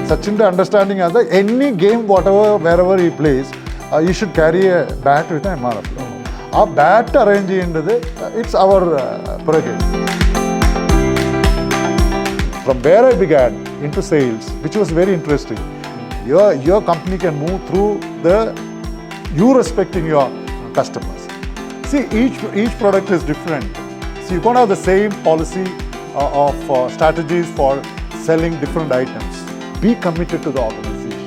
Sachin's understanding is that any game, wherever he plays, you should carry a bat with an MRF logo. Our bat arrange it's our prerogative. From where I began into sales, which was very interesting, your company can move through you respecting your customers. See, each product is different. So you can't have the same policy of strategies for selling different items. Be committed to the organization.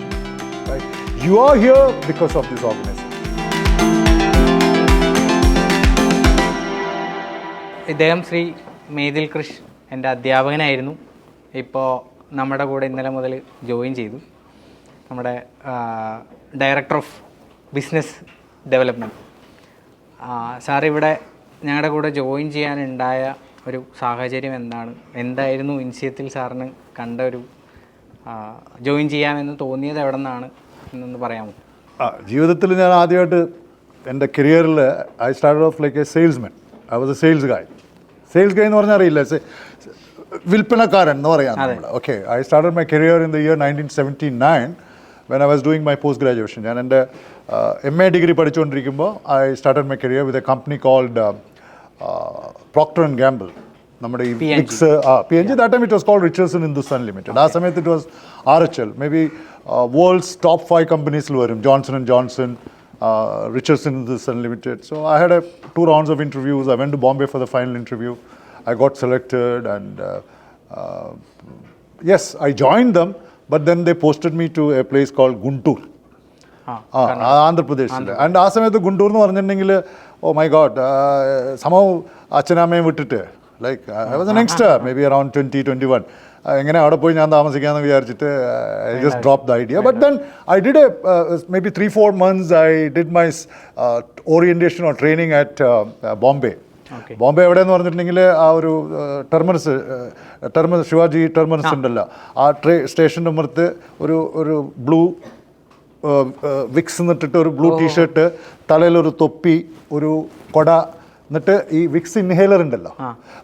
Right? You are here because of this organization. ഇദ്ദേഹം ശ്രീ മേതിൽ കൃഷ് എൻ്റെ അധ്യാപകനായിരുന്നു. ഇപ്പോൾ നമ്മുടെ കൂടെ ഇന്നലെ മുതൽ join ചെയ്തു. നമ്മുടെ director of business development. Sir ഇവിടെ ഞങ്ങളുടെ കൂടെ ജോയിൻ ചെയ്യാനുണ്ടായ ഒരു സാഹചര്യം എന്തായിരുന്നു ഇൻസിയത്തിൽ സാറിന് കണ്ട ഒരു ജോയിൻ ചെയ്യാമെന്ന് തോന്നിയത് എവിടെ നിന്നാണ് എന്നൊന്ന് പറയാമോ? ജീവിതത്തിൽ ഞാൻ ആദ്യമായിട്ട് എൻ്റെ കരിയറിൽ I started off like a salesman. I was a sales guy എന്ന് പറഞ്ഞാൽ അറിയില്ല, വിൽപ്പനക്കാരൻ എന്ന് പറയാം നമ്മൾ. Okay, I started my career in the year 1979 when I was doing my post graduation. ഞാൻ എൻ്റെ MA ഡിഗ്രി പഠിച്ചുകൊണ്ടിരിക്കുമ്പോൾ I started my career with a company called Procter & Gamble. നമ്മുടെ ഈ Vicks PNG, that time it was called Richardson Hindustan Limited. ആ സമയത്ത് it was RHL. Maybe world's top 5 companies വരും, Johnson & Johnson, Richardson Hindustan Limited. So I had 2 rounds of interviews. I went to Bombay for the final interview. I got selected and yes, I joined them, but then they posted me to a place called Guntur. ആന്ധ്രാപ്രദേശിൽ. And ആ സമയത്ത് ഗുണ്ടൂർ എന്ന് പറഞ്ഞിട്ടുണ്ടെങ്കിൽ oh my God, സമോ അച്ഛനമ്മയും വിട്ടിട്ട് like I was an youngster, may be around 20-21. എങ്ങനെ അവിടെ പോയി ഞാൻ താമസിക്കാമെന്ന് വിചാരിച്ചിട്ട് I just drop the idea. But then I did may be 3-4 months I did my orientation or training at Bombay. Bombay എവിടെയെന്ന് പറഞ്ഞിട്ടുണ്ടെങ്കിൽ ആ ഒരു ടെർമിനസ് ശിവാജി ടെർമിനസ് ഉണ്ടല്ലോ, ആ സ്റ്റേഷൻ്റെ മുമ്പത്ത് ഒരു ബ്ലൂ വിക്സ് എന്നിട്ടിട്ട് ഒരു ബ്ലൂ ടീഷർട്ട്, തലയിലൊരു തൊപ്പി, ഒരു കൊട, എന്നിട്ട് ഈ വിക്സ് ഇൻഹേലർ ഉണ്ടല്ലോ,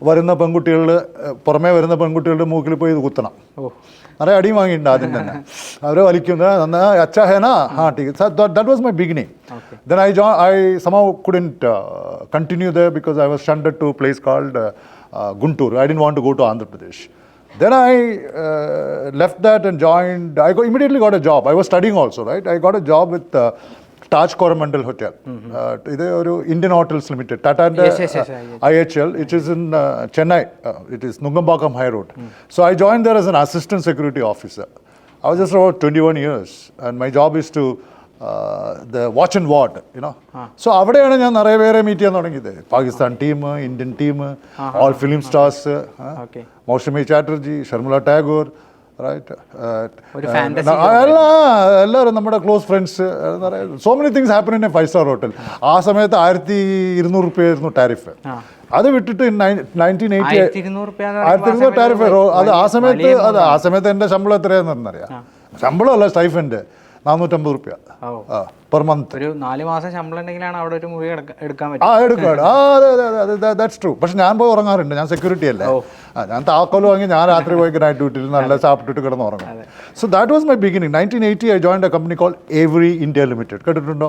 വരുന്ന പെൺകുട്ടികളുടെ പുറമേ വരുന്ന പെൺകുട്ടികളുടെ മൂക്കിൽ പോയി ഇത് കുത്തണം. നിറയെ അടിയും വാങ്ങിയിട്ടുണ്ട് ആദ്യം തന്നെ. അവർ വലിക്കുന്നത് അച്ഛാ ഹേനാ ഹാ ടീ. That was my beginning. Then I somehow couldn't continue there because I was shunted to a place called Guntur. I didn't want to go to Andhra Pradesh. Then I left that and joined. Immediately got a job. I was studying also, right? I got a job with Taj Coromandel Hotel. This is Indian Hotels Limited. Tata and IHL. It is in Chennai. It is Nungambakam High Road. So I joined there as an assistant security officer. I was just about 21 years, and my job is to the watch and ward, you know. So അവിടെയാണ് ഞാൻ നിറയെ പേരെ meet ചെയ്യാൻ തുടങ്ങിയത്. Pakistan team, Indian team, all film stars, Moushumi Chatterjee, Sharmila Tagore, right, എല്ലാവരും നമ്മുടെ close friends. So many things happen in a 5-star hotel. ആ സമയത്ത് 1200 രൂപയായിരുന്നു ടാരിഫ്. അത് വിട്ടിട്ട് 1980 1200 ടാരിഫ്. അത് ആ സമയത്ത് എൻ്റെ ശമ്പളം എത്രയാണെന്നറിയാം? ശമ്പളമല്ല, സ്റ്റൈഫൻഡ് 450 രൂപ പെർ മന്ത്. ഒരു 4 മാസം ശമ്പളം ഉണ്ടെങ്കിലാണ് അവിടെ ഒരു മുറി എടുക്കാൻ പറ്റും. That's true. പക്ഷെ ഞാൻ പോയി ഉറങ്ങാറുണ്ട്, ഞാൻ സെക്യൂരിറ്റി അല്ലേ. ഞാൻ താക്കോല് വാങ്ങി ഞാൻ രാത്രി പോയി നൈറ്റ് ഡ്യൂട്ടിയിൽ നല്ല സാപ്പിട്ടിട്ട് കിടന്ന് ഉറങ്ങും. So that was my beginning. 1980 I joined a company called Avery India Limited. കേട്ടിട്ടുണ്ടോ?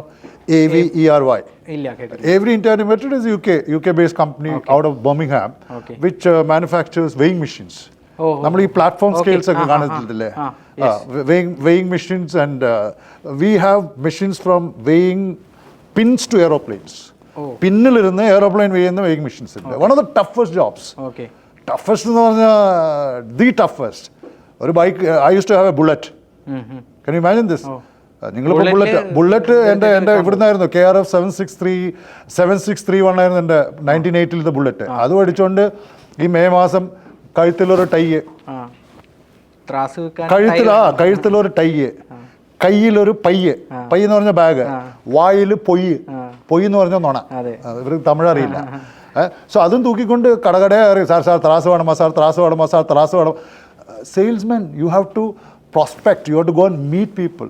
AVERY. Avery India Limited is UK based company out of Birmingham, which manufactures weighing machines. നമ്മൾ ഈ പ്ലാറ്റ്ഫോം സ്കെയിൽസ് ഒക്കെ കാണത്തില്ലേ, weighing machines, and we have machines from weighing pins to aeroplanes. പിന്നിലിരുന്ന് aeroplane ചെയ്യുന്ന weighing machines ഉണ്ട്. One of the toughest jobs. Toughest എന്ന് പറഞ്ഞാൽ the toughest. ഒരു bike, I use to have a bullet. Can you imagine this? നിങ്ങളിപ്പോൾ bullet എൻ്റെ ഇവിടുന്നായിരുന്നു KRF 7631 ആയിരുന്നു എൻ്റെ 1980 ബുള്ളറ്റ്. അത് മേടിച്ചുകൊണ്ട് ഈ മെയ് മാസം കഴുത്തിലൊരു ടൈയ്, കഴുത്തിലൊരു ടൈയ്, കയ്യിലൊരു പയ്യ് എന്ന് പറഞ്ഞ ബാഗ്, വായിൽ പൊയ്യ് എന്ന് പറഞ്ഞ നുണ. ഇവർക്ക് തമിഴ് അറിയില്ല. സോ അതും തൂക്കിക്കൊണ്ട് കടകടയെ അറിയും, സാർ ത്രാസ് വേണം, ത്രാസ് വേണം. Salesman, you have to prospect, you have to go and meet people.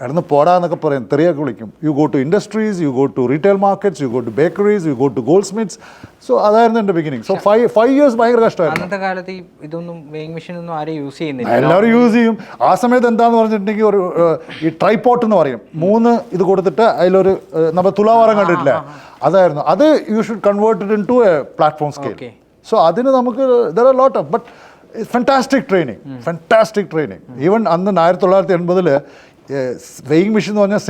ഇടന്ന് പോടാന്നൊക്കെ പറയും, തെറിയൊക്കെ വിളിക്കും. You go to industries, you go to retail markets, you go to bakeries, you go to goldsmiths. So അതായിരുന്നു എൻ്റെ beginning. So 5 years ഭയങ്കര കഷ്ടമായിരുന്നു. അന്നത്തെ കാലത്ത് ഇതൊന്നും വെയിങ് മെഷീൻ ഒന്നും ആരും യൂസ് ചെയ്യുന്നില്ല. എല്ലാവരും യൂസ് ചെയ്യും. ആ സമയത്ത് എന്താന്ന് പറഞ്ഞിട്ടുണ്ടെങ്കിൽ ഒരു ഈ ട്രൈപോട്ട് എന്ന് പറയും, 3 ഇത് കൊടുത്തിട്ട് അതിലൊരു നമ്മൾ തുലാവാരം കണ്ടിട്ടില്ലേ, അതായിരുന്നു അത്. You should convert it into a platform scale. So അതിന് നമുക്ക് there are lot of but fantastic training. Even അന്ന് 1980 വെയിങ് മെഷീൻ എന്ന് പറഞ്ഞാൽ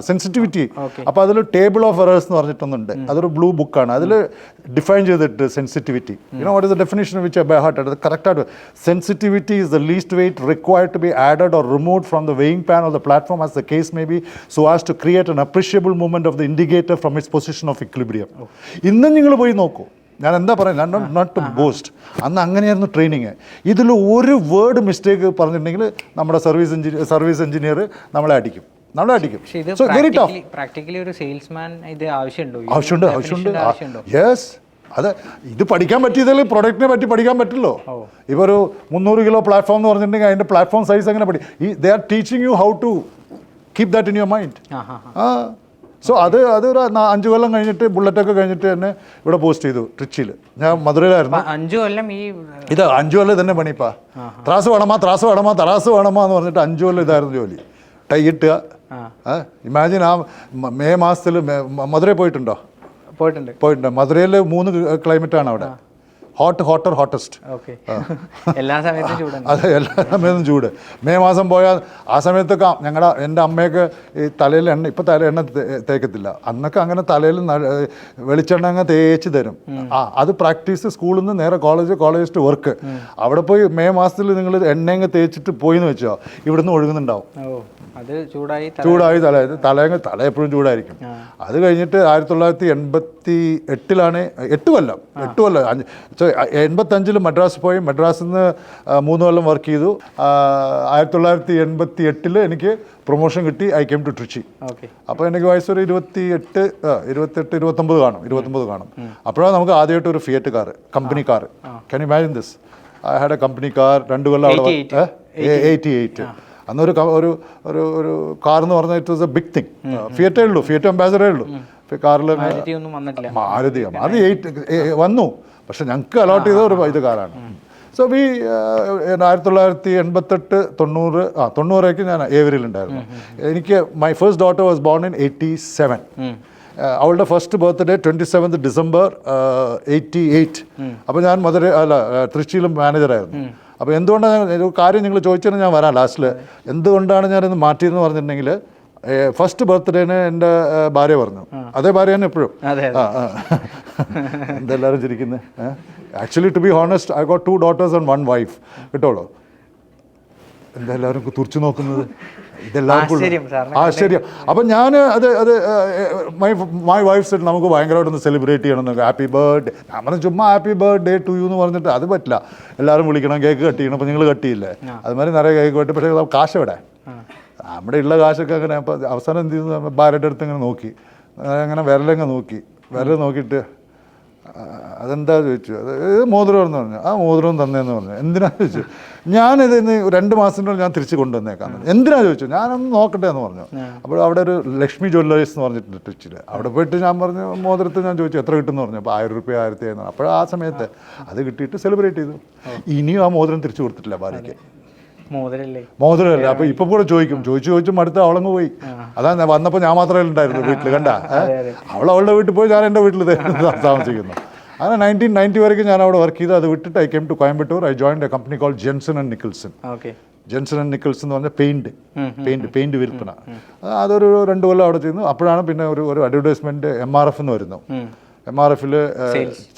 സെൻസിറ്റിവിറ്റി. അപ്പോൾ അതിൽ ടേബിൾ ഓഫ് എറേഴ്സ് എന്ന് പറഞ്ഞിട്ടൊന്നുണ്ട്. അതൊരു ബ്ലൂ ബുക്കാണ്. അതിൽ ഡിഫൈൻ ചെയ്തിട്ട് sensitivity, what is the definition which by heart. അത് കറക്റ്റായിട്ട് sensitivity is the least weight required to be added or removed from the weighing pan of the platform as the case may be, so as to create an appreciable movement of the indicator from its position of equilibrium. ഇന്നും നിങ്ങൾ പോയി നോക്കൂ. ഞാൻ എന്താ പറയുന്നത്, not to boast, അന്ന് അങ്ങനെയായിരുന്നു training. ഇതിൽ ഒരു വേർഡ് മിസ്റ്റേക്ക് പറഞ്ഞിട്ടുണ്ടെങ്കിൽ നമ്മുടെ സർവീസ് എഞ്ചിനീയർ നമ്മളെ അടിക്കും. So very tough. പ്രാക്ടിക്കലി ഒരു സെയിൽസ്മാൻ ഇത് ആവശ്യമുണ്ട്. യെസ്, അതെ. ഇത് പഠിക്കാൻ പറ്റിയതിൽ പ്രൊഡക്റ്റിനെ പറ്റി പഠിക്കാൻ പറ്റില്ലോ. ഇപ്പോൾ ഒരു 300 കിലോ പ്ലാറ്റ്ഫോം എന്ന് പറഞ്ഞിട്ടുണ്ടെങ്കിൽ അതിൻ്റെ പ്ലാറ്റ്ഫോം സൈസ് എങ്ങനെ they are teaching you how to keep that in your mind. So അതൊരു 5 കൊല്ലം കഴിഞ്ഞിട്ട്, ബുള്ളറ്റൊക്കെ കഴിഞ്ഞിട്ട് തന്നെ ഇവിടെ പോസ്റ്റ് ചെയ്തു ട്രിച്ചിയിൽ. ഞാൻ മധുരയിലായിരുന്നു. 5 കൊല്ലം ഇത് 5 കൊല്ലം തന്നെ പണിപ്പാ. ത്രാസ് വേണമാ എന്ന് പറഞ്ഞിട്ട് 5 കൊല്ലം ഇതായിരുന്നു ജോലി. ടൈ ഇട്ടുക. ഇമാജിൻ ആ മെയ് മാസത്തിൽ മധുരയിൽ പോയിട്ടുണ്ടോ? പോയിട്ടുണ്ട്. മധുരയിൽ 3 ക്ലൈമറ്റാണ് അവിടെ. Hotter hottest. എല്ലാ സമയത്തും ചൂട്. അതെ, എല്ലാ സമയത്തും ചൂട്. മെയ് മാസം പോയാൽ ആ സമയത്തൊക്കെ എൻ്റെ അമ്മയൊക്കെ ഈ തലയിൽ എണ്ണ, ഇപ്പം എണ്ണ തേക്കത്തില്ല, അന്നൊക്കെ അങ്ങനെ തലയിൽ വെളിച്ചെണ്ണ അങ്ങ് തേച്ച് തരും. അത് പ്രാക്ടീസ്. സ്കൂളിൽ നിന്ന് നേരെ കോളേജ് ടു വർക്ക്. അവിടെ പോയി മെയ് മാസത്തിൽ നിങ്ങൾ എണ്ണയങ്ങ് തേച്ചിട്ട് പോയിന്ന് വെച്ചോ, ഇവിടുന്ന് ഒഴുകുന്നുണ്ടാവും. ചൂടായി തല എപ്പോഴും ചൂടായിരിക്കും. അത് കഴിഞ്ഞിട്ട് 1988 8 കൊല്ലം 85 മദ്രാസ് പോയി. മദ്രാസിൽ നിന്ന് 3 കൊല്ലം വർക്ക് ചെയ്തു. 1988 എനിക്ക് പ്രൊമോഷൻ കിട്ടി. I came to Trichy. അപ്പോൾ എനിക്ക് വയസ്സൊരു 29 കാണും. അപ്പോഴാണ് നമുക്ക് ആദ്യമായിട്ട് ഒരു Fiat car, company car. Can you imagine this? I had a company car. 2 കൊല്ലം അവിടെ 88. അന്നൊരു ഒരു കാർ എന്ന് പറഞ്ഞാൽ it was a big thing. Fiat അംബാസഡറേ ഉള്ളൂ. കാറിൽ മാരുതി 8 വന്നു. പക്ഷെ ഞങ്ങൾക്ക് അലോട്ട് ചെയ്ത ഒരു ഇത് കാറാണ്. സോ 1988 90 ഞാൻ ഏവരിയിലുണ്ടായിരുന്നു. എനിക്ക് my first daughter was born in 87. അവളുടെ ഫസ്റ്റ് ബർത്ത്ഡേ 27 December 88. അപ്പോൾ ഞാൻ തൃശ്ശിയിലും മാനേജറായിരുന്നു. അപ്പോൾ എന്തുകൊണ്ടാണ് ഒരു കാര്യം നിങ്ങൾ ചോദിച്ചാൽ ഞാൻ വരാം ലാസ്റ്റിൽ. എന്തുകൊണ്ടാണ് ഞാനിത് മാറ്റിയെന്ന് പറഞ്ഞിട്ടുണ്ടെങ്കിൽ, ഫസ്റ്റ് ബർത്ത്ഡേന് എൻ്റെ ഭാര്യ പറഞ്ഞു. അതേ ഭാര്യ തന്നെ എപ്പോഴും. എന്തെല്ലാവരും ചിരിക്കുന്നത്? Actually to be honest, I got 2 daughters and 1 wife. കിട്ടുള്ളൂ. എന്താ എല്ലാവരും തുറച്ചു നോക്കുന്നത്? ഇതെല്ലാവർക്കും ആശ്ചര്യം. അപ്പം ഞാൻ മൈ വൈഫ് സെഡ് നമുക്ക് ഭയങ്കരമായിട്ടൊന്ന് സെലിബ്രേറ്റ് ചെയ്യണം. Happy birthday. ഞാൻ പറഞ്ഞു ചുമ്മാ ഹാപ്പി ബർത്ത്ഡേ ടു യു എന്ന് പറഞ്ഞിട്ട് അത് പറ്റില്ല. എല്ലാവരും വിളിക്കണം, കേക്ക് കട്ട് ചെയ്യണം. അപ്പോൾ നിങ്ങൾ കട്ട് ചെയ്യില്ലേ? അതുമാതിരി നിറയെ കേക്ക് കട്ടി. പക്ഷേ കാശ് എവിടെ? നമ്മുടെ ഉള്ള കാശൊക്കെ അങ്ങനെ. അപ്പോൾ അവസാനം എന്ത് ചെയ്യുന്നു, ഭാര്യയുടെ അടുത്ത് ഇങ്ങനെ നോക്കി, അങ്ങനെ വിരൽ നോക്കിയിട്ട് അതെന്താ ചോദിച്ചു. അത് മോതിരം എന്ന് പറഞ്ഞു. ആ മോതിരം തന്നേന്ന് പറഞ്ഞു. എന്തിനാ ചോദിച്ചു. ഞാനിതിന് 2 മാസത്തിനുള്ളിൽ ഞാൻ തിരിച്ച് കൊണ്ടുവന്നേക്കാം. എന്തിനാ ചോദിച്ചു. ഞാനൊന്ന് നോക്കട്ടെ എന്ന് പറഞ്ഞു. അപ്പോൾ അവിടെ ഒരു ലക്ഷ്മി ജ്വല്ലേഴ്സ് എന്ന് പറഞ്ഞിട്ടുണ്ട് ട്രിച്ചിൽ. അവിടെ പോയിട്ട് ഞാൻ പറഞ്ഞു മോതിരത്തിൽ ഞാൻ ചോദിച്ചു എത്ര കിട്ടുമെന്ന് പറഞ്ഞു. അപ്പോൾ 1000 രൂപ 1500. അപ്പോൾ ആ സമയത്ത് അത് കിട്ടിയിട്ട് സെലിബ്രേറ്റ് ചെയ്തു. ഇനിയും ആ മോതിരം തിരിച്ചു കൊടുത്തിട്ടില്ല ഭാര്യയ്ക്ക്. മോതിരല്ലേ. അപ്പോൾ ഇപ്പം കൂടെ ചോദിച്ചും അടുത്ത് അവളങ്ങ് പോയി. അതാ വന്നപ്പോൾ ഞാൻ മാത്രമേ ഉണ്ടായിരുന്നു വീട്ടിൽ. കണ്ട, അവളുടെ വീട്ടിൽ പോയി, ഞാൻ എൻ്റെ വീട്ടിൽ താമസിക്കുന്നു. അങ്ങനെ 1990 വരെയും ഞാൻ അവിടെ വർക്ക് ചെയ്തു. അത് വിട്ടിട്ട് I came to Coimbatore. I joined a company call Jenson and Nicholson എന്ന് പറഞ്ഞാൽ പെയിന്റ് വിൽപ്പന. അതൊരു 2 കൊല്ലം അവിടെ ചെയ്യുന്നു. അപ്പോഴാണ് പിന്നെ ഒരു അഡ്വർടൈസ്മെന്റ് MRF എന്ന് വരുന്നു. MRFിൽ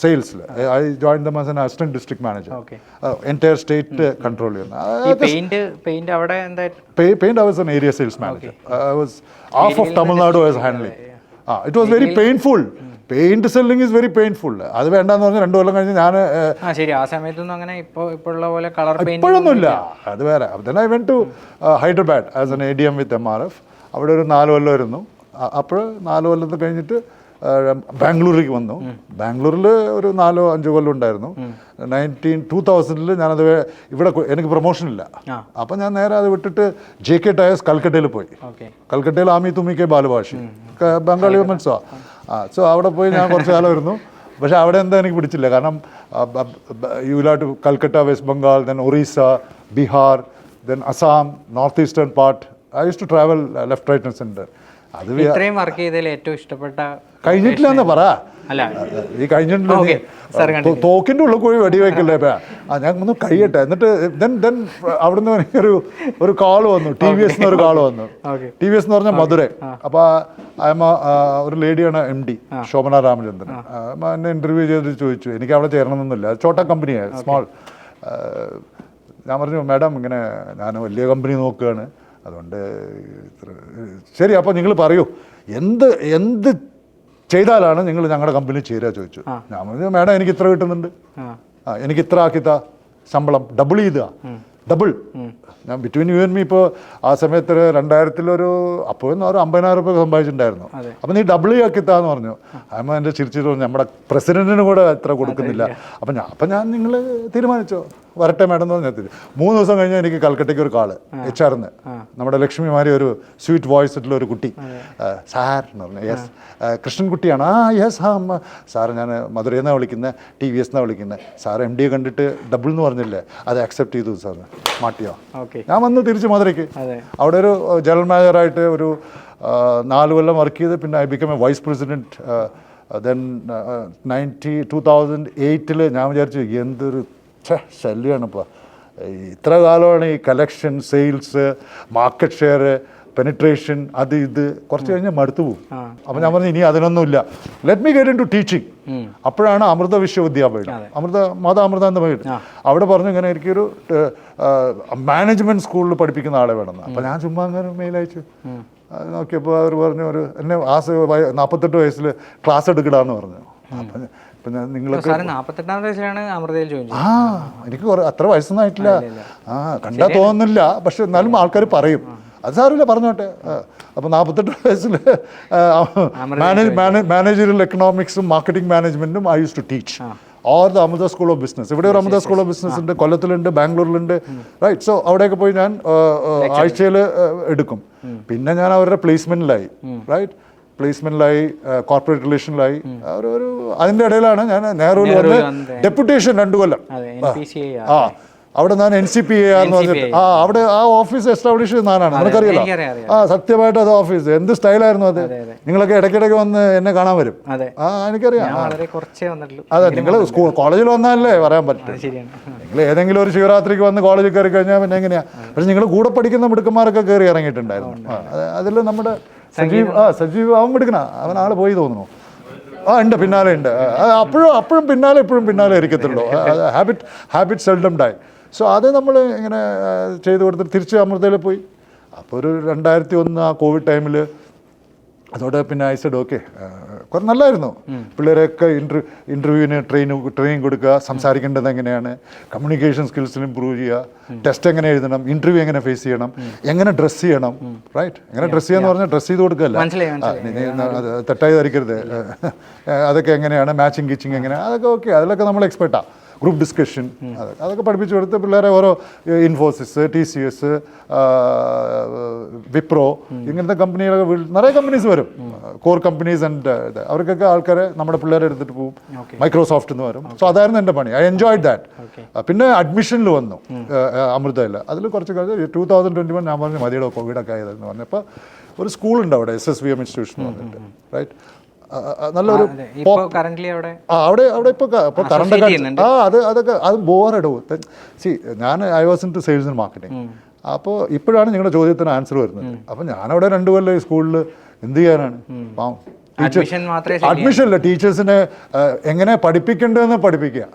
സെയിൽസിൽ I join them as an assistant district manager. Entire state control ചെയ്യുന്ന paint. I was an area sales manager. I was half of Tamil Nadu I was handling. It was very painful. Paint selling is very painful. അത് വേണ്ടെന്ന് പറഞ്ഞാൽ 2 കൊല്ലം കഴിഞ്ഞ് ഞാൻ ഇപ്പോഴൊന്നുമില്ല, അത് വേറെ. then I went to Hyderabad as an ADM with MRF. അവിടെ ഒരു 4 കൊല്ലം ഇരുന്നു. അപ്പോൾ 4 കൊല്ലത്ത് കഴിഞ്ഞിട്ട് ബാംഗ്ലൂരിലേക്ക് വന്നു. ബാംഗ്ലൂരിൽ ഒരു 4-5 കൊല്ലം ഉണ്ടായിരുന്നു. 2000 ഞാനത് ഇവിടെ എനിക്ക് പ്രൊമോഷൻ ഇല്ല. അപ്പം ഞാൻ നേരെ അത് വിട്ടിട്ട് JK ടയേഴ്സ് കൽക്കട്ടയിൽ പോയി. കൽക്കട്ടയിൽ ആമി തുമ്മിക്കെ ബാലഭാഷി ബംഗാളി ഗവൺമെൻറ്റ്സോ സോ അവിടെ പോയി ഞാൻ കുറച്ച് കാലം ഇരുന്നു. പക്ഷേ അവിടെ എന്താ എനിക്ക് പിടിച്ചില്ല. കാരണം you will have to Calcutta, West Bengal, then Orissa, Bihar, then Assam, north eastern part. I use to travel left right and centre. അത് ഇത്രയും വർക്ക് ചെയ്തതിൽ ഏറ്റവും ഇഷ്ടപ്പെട്ട കഴിഞ്ഞിട്ടില്ല എന്ന് പറ. ഈ കഴിഞ്ഞിട്ടില്ല, തോക്കിൻ്റെ ഉള്ളിൽ പോയി വെടിവെക്കല്ലേ. ഞാൻ ഒന്ന് കഴിയട്ടെ. എന്നിട്ട് ദെൻ അവിടുന്ന് ഒരു കാൾ വന്നു, TVS എന്നൊരു കാൾ വന്നു. TVS എന്ന് പറഞ്ഞാൽ മധുരൈ. അപ്പോൾ ഒരു ലേഡിയാണ് MD ശോഭന രാമചന്ദ്രൻ. എന്നെ ഇൻ്റർവ്യൂ ചെയ്തിട്ട് ചോദിച്ചു, എനിക്ക് അവിടെ ചേരണമെന്നൊന്നുമില്ല, ചോട്ട കമ്പനിയാണ്, സ്മോൾ. ഞാൻ പറഞ്ഞു, മാഡം ഇങ്ങനെ ഞാൻ വലിയ കമ്പനി നോക്കുകയാണ്, അതുകൊണ്ട് ശരി, അപ്പോൾ നിങ്ങൾ പറയൂ എന്ത് ചെയ്താലാണ് നിങ്ങൾ ഞങ്ങളുടെ കമ്പനി ചേരുക ചോദിച്ചു. ഞാൻ പറഞ്ഞു, മാഡം എനിക്ക് ഇത്ര കിട്ടുന്നുണ്ട്, എനിക്ക് ഇത്ര ആക്കിത്താ ശമ്പളം, ഡബിൾ ചെയ്താ, ഡബിൾ. ഞാൻ ബിറ്റ്വീൻ യു ആൻഡ് മീ ഇപ്പോൾ ആ സമയത്ത് 2000 അപ്പോൾ ഒരു 50,000 രൂപ സമ്പാദിച്ചിട്ടുണ്ടായിരുന്നു. അപ്പം നീ ഡബിൾ ആക്കിത്താന്ന് പറഞ്ഞു. അമ്മ എൻ്റെ ചിരിച്ചിട്ട് പറഞ്ഞു, നമ്മുടെ പ്രസിഡന്റിന് കൂടെ എത്ര കൊടുക്കുന്നില്ല. അപ്പം ഞാൻ നിങ്ങൾ തീരുമാനിച്ചോ, വരട്ടെ മാഡം എന്ന് പറഞ്ഞാൽ 3 ദിവസം കഴിഞ്ഞാൽ എനിക്ക് കൽക്കട്ടയ്ക്ക് ഒരു കാള് HR നമ്മുടെ ലക്ഷ്മിമാരി ഒരു സ്വീറ്റ് വോയിസ് ആയിട്ടുള്ള ഒരു കുട്ടി, സാർ എന്ന് പറഞ്ഞു. യെസ് കൃഷ്ണൻകുട്ടിയാണ്. യെസ് അമ്മ സാറ് ഞാൻ മധുരയിൽ നിന്നാണ് വിളിക്കുന്നത്, TVS എന്നാണ് വിളിക്കുന്നത്. സാർ MD കണ്ടിട്ട് ഡബിൾ എന്ന് പറഞ്ഞില്ലേ, അത് അക്സെപ്റ്റ് ചെയ്തു സാർ, മാറ്റിയോ. ഞാൻ വന്ന് തിരിച്ച് മധുരയ്ക്ക്. അവിടെ ഒരു ജനറൽ മാനേജറായിട്ട് ഒരു 4 കൊല്ലം വർക്ക് ചെയ്ത് പിന്നെ I become a vice president. Then 2008 ഞാൻ വിചാരിച്ചു എന്തൊരു ശല്യമാണ് ഇപ്പോൾ, ഇത്ര കാലമാണ് ഈ collection, sales, market share, penetration, അത് ഇത് കുറച്ച് കഴിഞ്ഞാൽ മടുത്തു പോകും. അപ്പം ഞാൻ പറഞ്ഞു, ഇനി അതിനൊന്നുമില്ല, let me get into teaching. അപ്പോഴാണ് അമൃത വിശ്വവിദ്യാപീഠം, അമൃത എന്ന പീഠം. അവിടെ പറഞ്ഞു ഇങ്ങനെ എനിക്കൊരു മാനേജ്മെൻറ്റ് സ്കൂളിൽ പഠിപ്പിക്കുന്ന ആളെ വേണമെന്ന്. അപ്പം ഞാൻ ചുമ്മാ അങ്ങനെ മെയിൽ അയച്ചു. നോക്കിയപ്പോൾ അവർ പറഞ്ഞു, എന്നെ 48 വയസ്സിൽ ക്ലാസ് എടുക്കടാന്ന് പറഞ്ഞു. അപ്പം ഇപ്പം ഞാൻ നിങ്ങൾക്ക് 48 വയസ്സിലാണ് അമൃതയിൽ ജോയിൻ ചെയ്തത്. എനിക്ക് അത്ര വയസ്സൊന്നും കണ്ടാൽ തോന്നുന്നില്ല, പക്ഷെ എന്നാലും ആൾക്കാർ പറയും. അത് സാറില്ല, പറഞ്ഞോട്ടെ. അപ്പോൾ 48 വയസ്സിൽ മാനേജറിയൽ എക്കണോമിക്സും മാർക്കറ്റിംഗ് മാനേജ്മെൻറ്റും I use to teach or the Amrita school of business. ഇവിടെ ഒരു അമൃത സ്കൂൾ ഓഫ് ബിസിനസ് ഉണ്ട്, കൊല്ലത്തിലുണ്ട്, ബാംഗ്ലൂരിലുണ്ട്, റൈറ്റ്. സോ അവിടെയൊക്കെ പോയി ഞാൻ ആഴ്ചയിൽ എടുക്കും. പിന്നെ ഞാൻ അവരുടെ പ്ലേസ്മെൻറ്റിലായി, റൈറ്റ്, പ്ലേസ്മെൻറ്റിലായി, കോർപ്പറേറ്റ് റിലേഷനിലായി. ഒരു അതിൻ്റെ ഇടയിലാണ് ഞാൻ നെഹ്റുവിൽ വന്ന് ഡെപ്യൂട്ടേഷൻ 2 കൊല്ലം. അവിടെ ഞാൻ NCPA എന്ന് പറഞ്ഞിട്ട് അവിടെ ആ ഓഫീസ് എസ്റ്റാബ്ലിഷ് ചെയ്ത് ഞാനാണ്, നിനക്കറിയില്ല. സത്യമായിട്ട് അത് ഓഫീസ് എന്ത് സ്റ്റൈലായിരുന്നു അത്. നിങ്ങളൊക്കെ ഇടയ്ക്കിടയ്ക്ക് വന്ന് എന്നെ കാണാൻ വരും. എനിക്കറിയാം. അതെ, നിങ്ങൾ കോളേജിൽ വന്നാലല്ലേ പറയാൻ പറ്റും. നിങ്ങൾ ഏതെങ്കിലും ഒരു ശിവരാത്രിക്ക് വന്ന് കോളേജിൽ കയറി കഴിഞ്ഞാൽ പിന്നെ എങ്ങനെയാ. പക്ഷെ നിങ്ങൾ കൂടെ പഠിക്കുന്ന മിടുക്കന്മാരൊക്കെ കയറി ഇറങ്ങിയിട്ടുണ്ടായിരുന്നു. അതിൽ നമ്മുടെ സജീവ് അവൻ എടുക്കണ, അവൻ ആള് പോയി തോന്നുന്നു. ഉണ്ട്, പിന്നാലെ ഉണ്ട്. അപ്പോഴും പിന്നാലെ ഇരിക്കത്തുള്ളൂ. Habit seldom die. സോ അത് നമ്മൾ ഇങ്ങനെ ചെയ്ത് കൊടുത്തിട്ട് തിരിച്ച് അമൃതയിൽ പോയി. അപ്പോൾ ഒരു 2001 ആ കോവിഡ് ടൈമിൽ അതോടെ പിന്നെ ഐ സെഡ് ഓക്കെ, കുറേ നല്ലതായിരുന്നു. പിള്ളേരെയൊക്കെ ഇൻ്റർവ്യൂവിന് ട്രെയിനിങ് കൊടുക്കുക, സംസാരിക്കേണ്ടത് എങ്ങനെയാണ്, കമ്മ്യൂണിക്കേഷൻ സ്കിൽസിൽ ഇമ്പ്രൂവ് ചെയ്യുക, ടെസ്റ്റ് എങ്ങനെ എഴുതണം, ഇൻ്റർവ്യൂ എങ്ങനെ ഫേസ് ചെയ്യണം, എങ്ങനെ ഡ്രസ്സ് ചെയ്യണം, റൈറ്റ്. എങ്ങനെ ഡ്രസ്സ് ചെയ്യാന്ന് പറഞ്ഞാൽ ഡ്രസ്സ് ചെയ്ത് കൊടുക്കുകയല്ല, തെറ്റായി ധരിക്കരുത്. അതൊക്കെ എങ്ങനെയാണ്, മാച്ചിങ് കിച്ചിങ് എങ്ങനെ, അതൊക്കെ ഓക്കെ, അതിലൊക്കെ നമ്മൾ എക്സ്പെർട്ടാണ്. ഗ്രൂപ്പ് ഡിസ്കഷൻ അതൊക്കെ പഠിപ്പിച്ചു കൊടുത്ത് പിള്ളേരെ ഓരോ ഇൻഫോസിസ്, TCS, വിപ്രോ ഇങ്ങനത്തെ കമ്പനികളൊക്കെ നിറയെ കമ്പനീസ് വരും, കോർ കമ്പനീസ്. ആൻഡ് അവർക്കൊക്കെ ആൾക്കാരെ നമ്മുടെ പിള്ളേരെ എടുത്തിട്ട് പോകും. മൈക്രോസോഫ്റ്റ് എന്ന് വരും. സോ അതായിരുന്നു എൻ്റെ പണി. I enjoyed that. പിന്നെ അഡ്മിഷനിൽ വന്നു അമൃതയിൽ. അതിൽ കുറച്ച് കാലം 2021 ഞാൻ പറഞ്ഞു മതിയുടെ കോവിഡൊക്കെ ആയതെന്ന് പറഞ്ഞപ്പോൾ ഒരു സ്കൂളുണ്ട് അവിടെ, SSVM ഇൻസ്റ്റിറ്റ്യൂഷൻ എന്ന് പറഞ്ഞിട്ട്, റൈറ്റ്. നല്ലൊരു അവിടെ ഇപ്പോൾ കറണ്ട് അതൊക്കെ അത് ബോറെടുക്കും. I was into sales and marketing. അപ്പോൾ ഇപ്പോഴാണ് നിങ്ങളുടെ ചോദ്യത്തിന് ആൻസർ വരുന്നത്. അപ്പോൾ ഞാനവിടെ 2 കൊല്ലം ഈ സ്കൂളിൽ എന്ത് ചെയ്യാനാണ്. അഡ്മിഷനില്ല, ടീച്ചേഴ്സിനെ എങ്ങനെ പഠിപ്പിക്കേണ്ടതെന്ന് പഠിപ്പിക്കുക.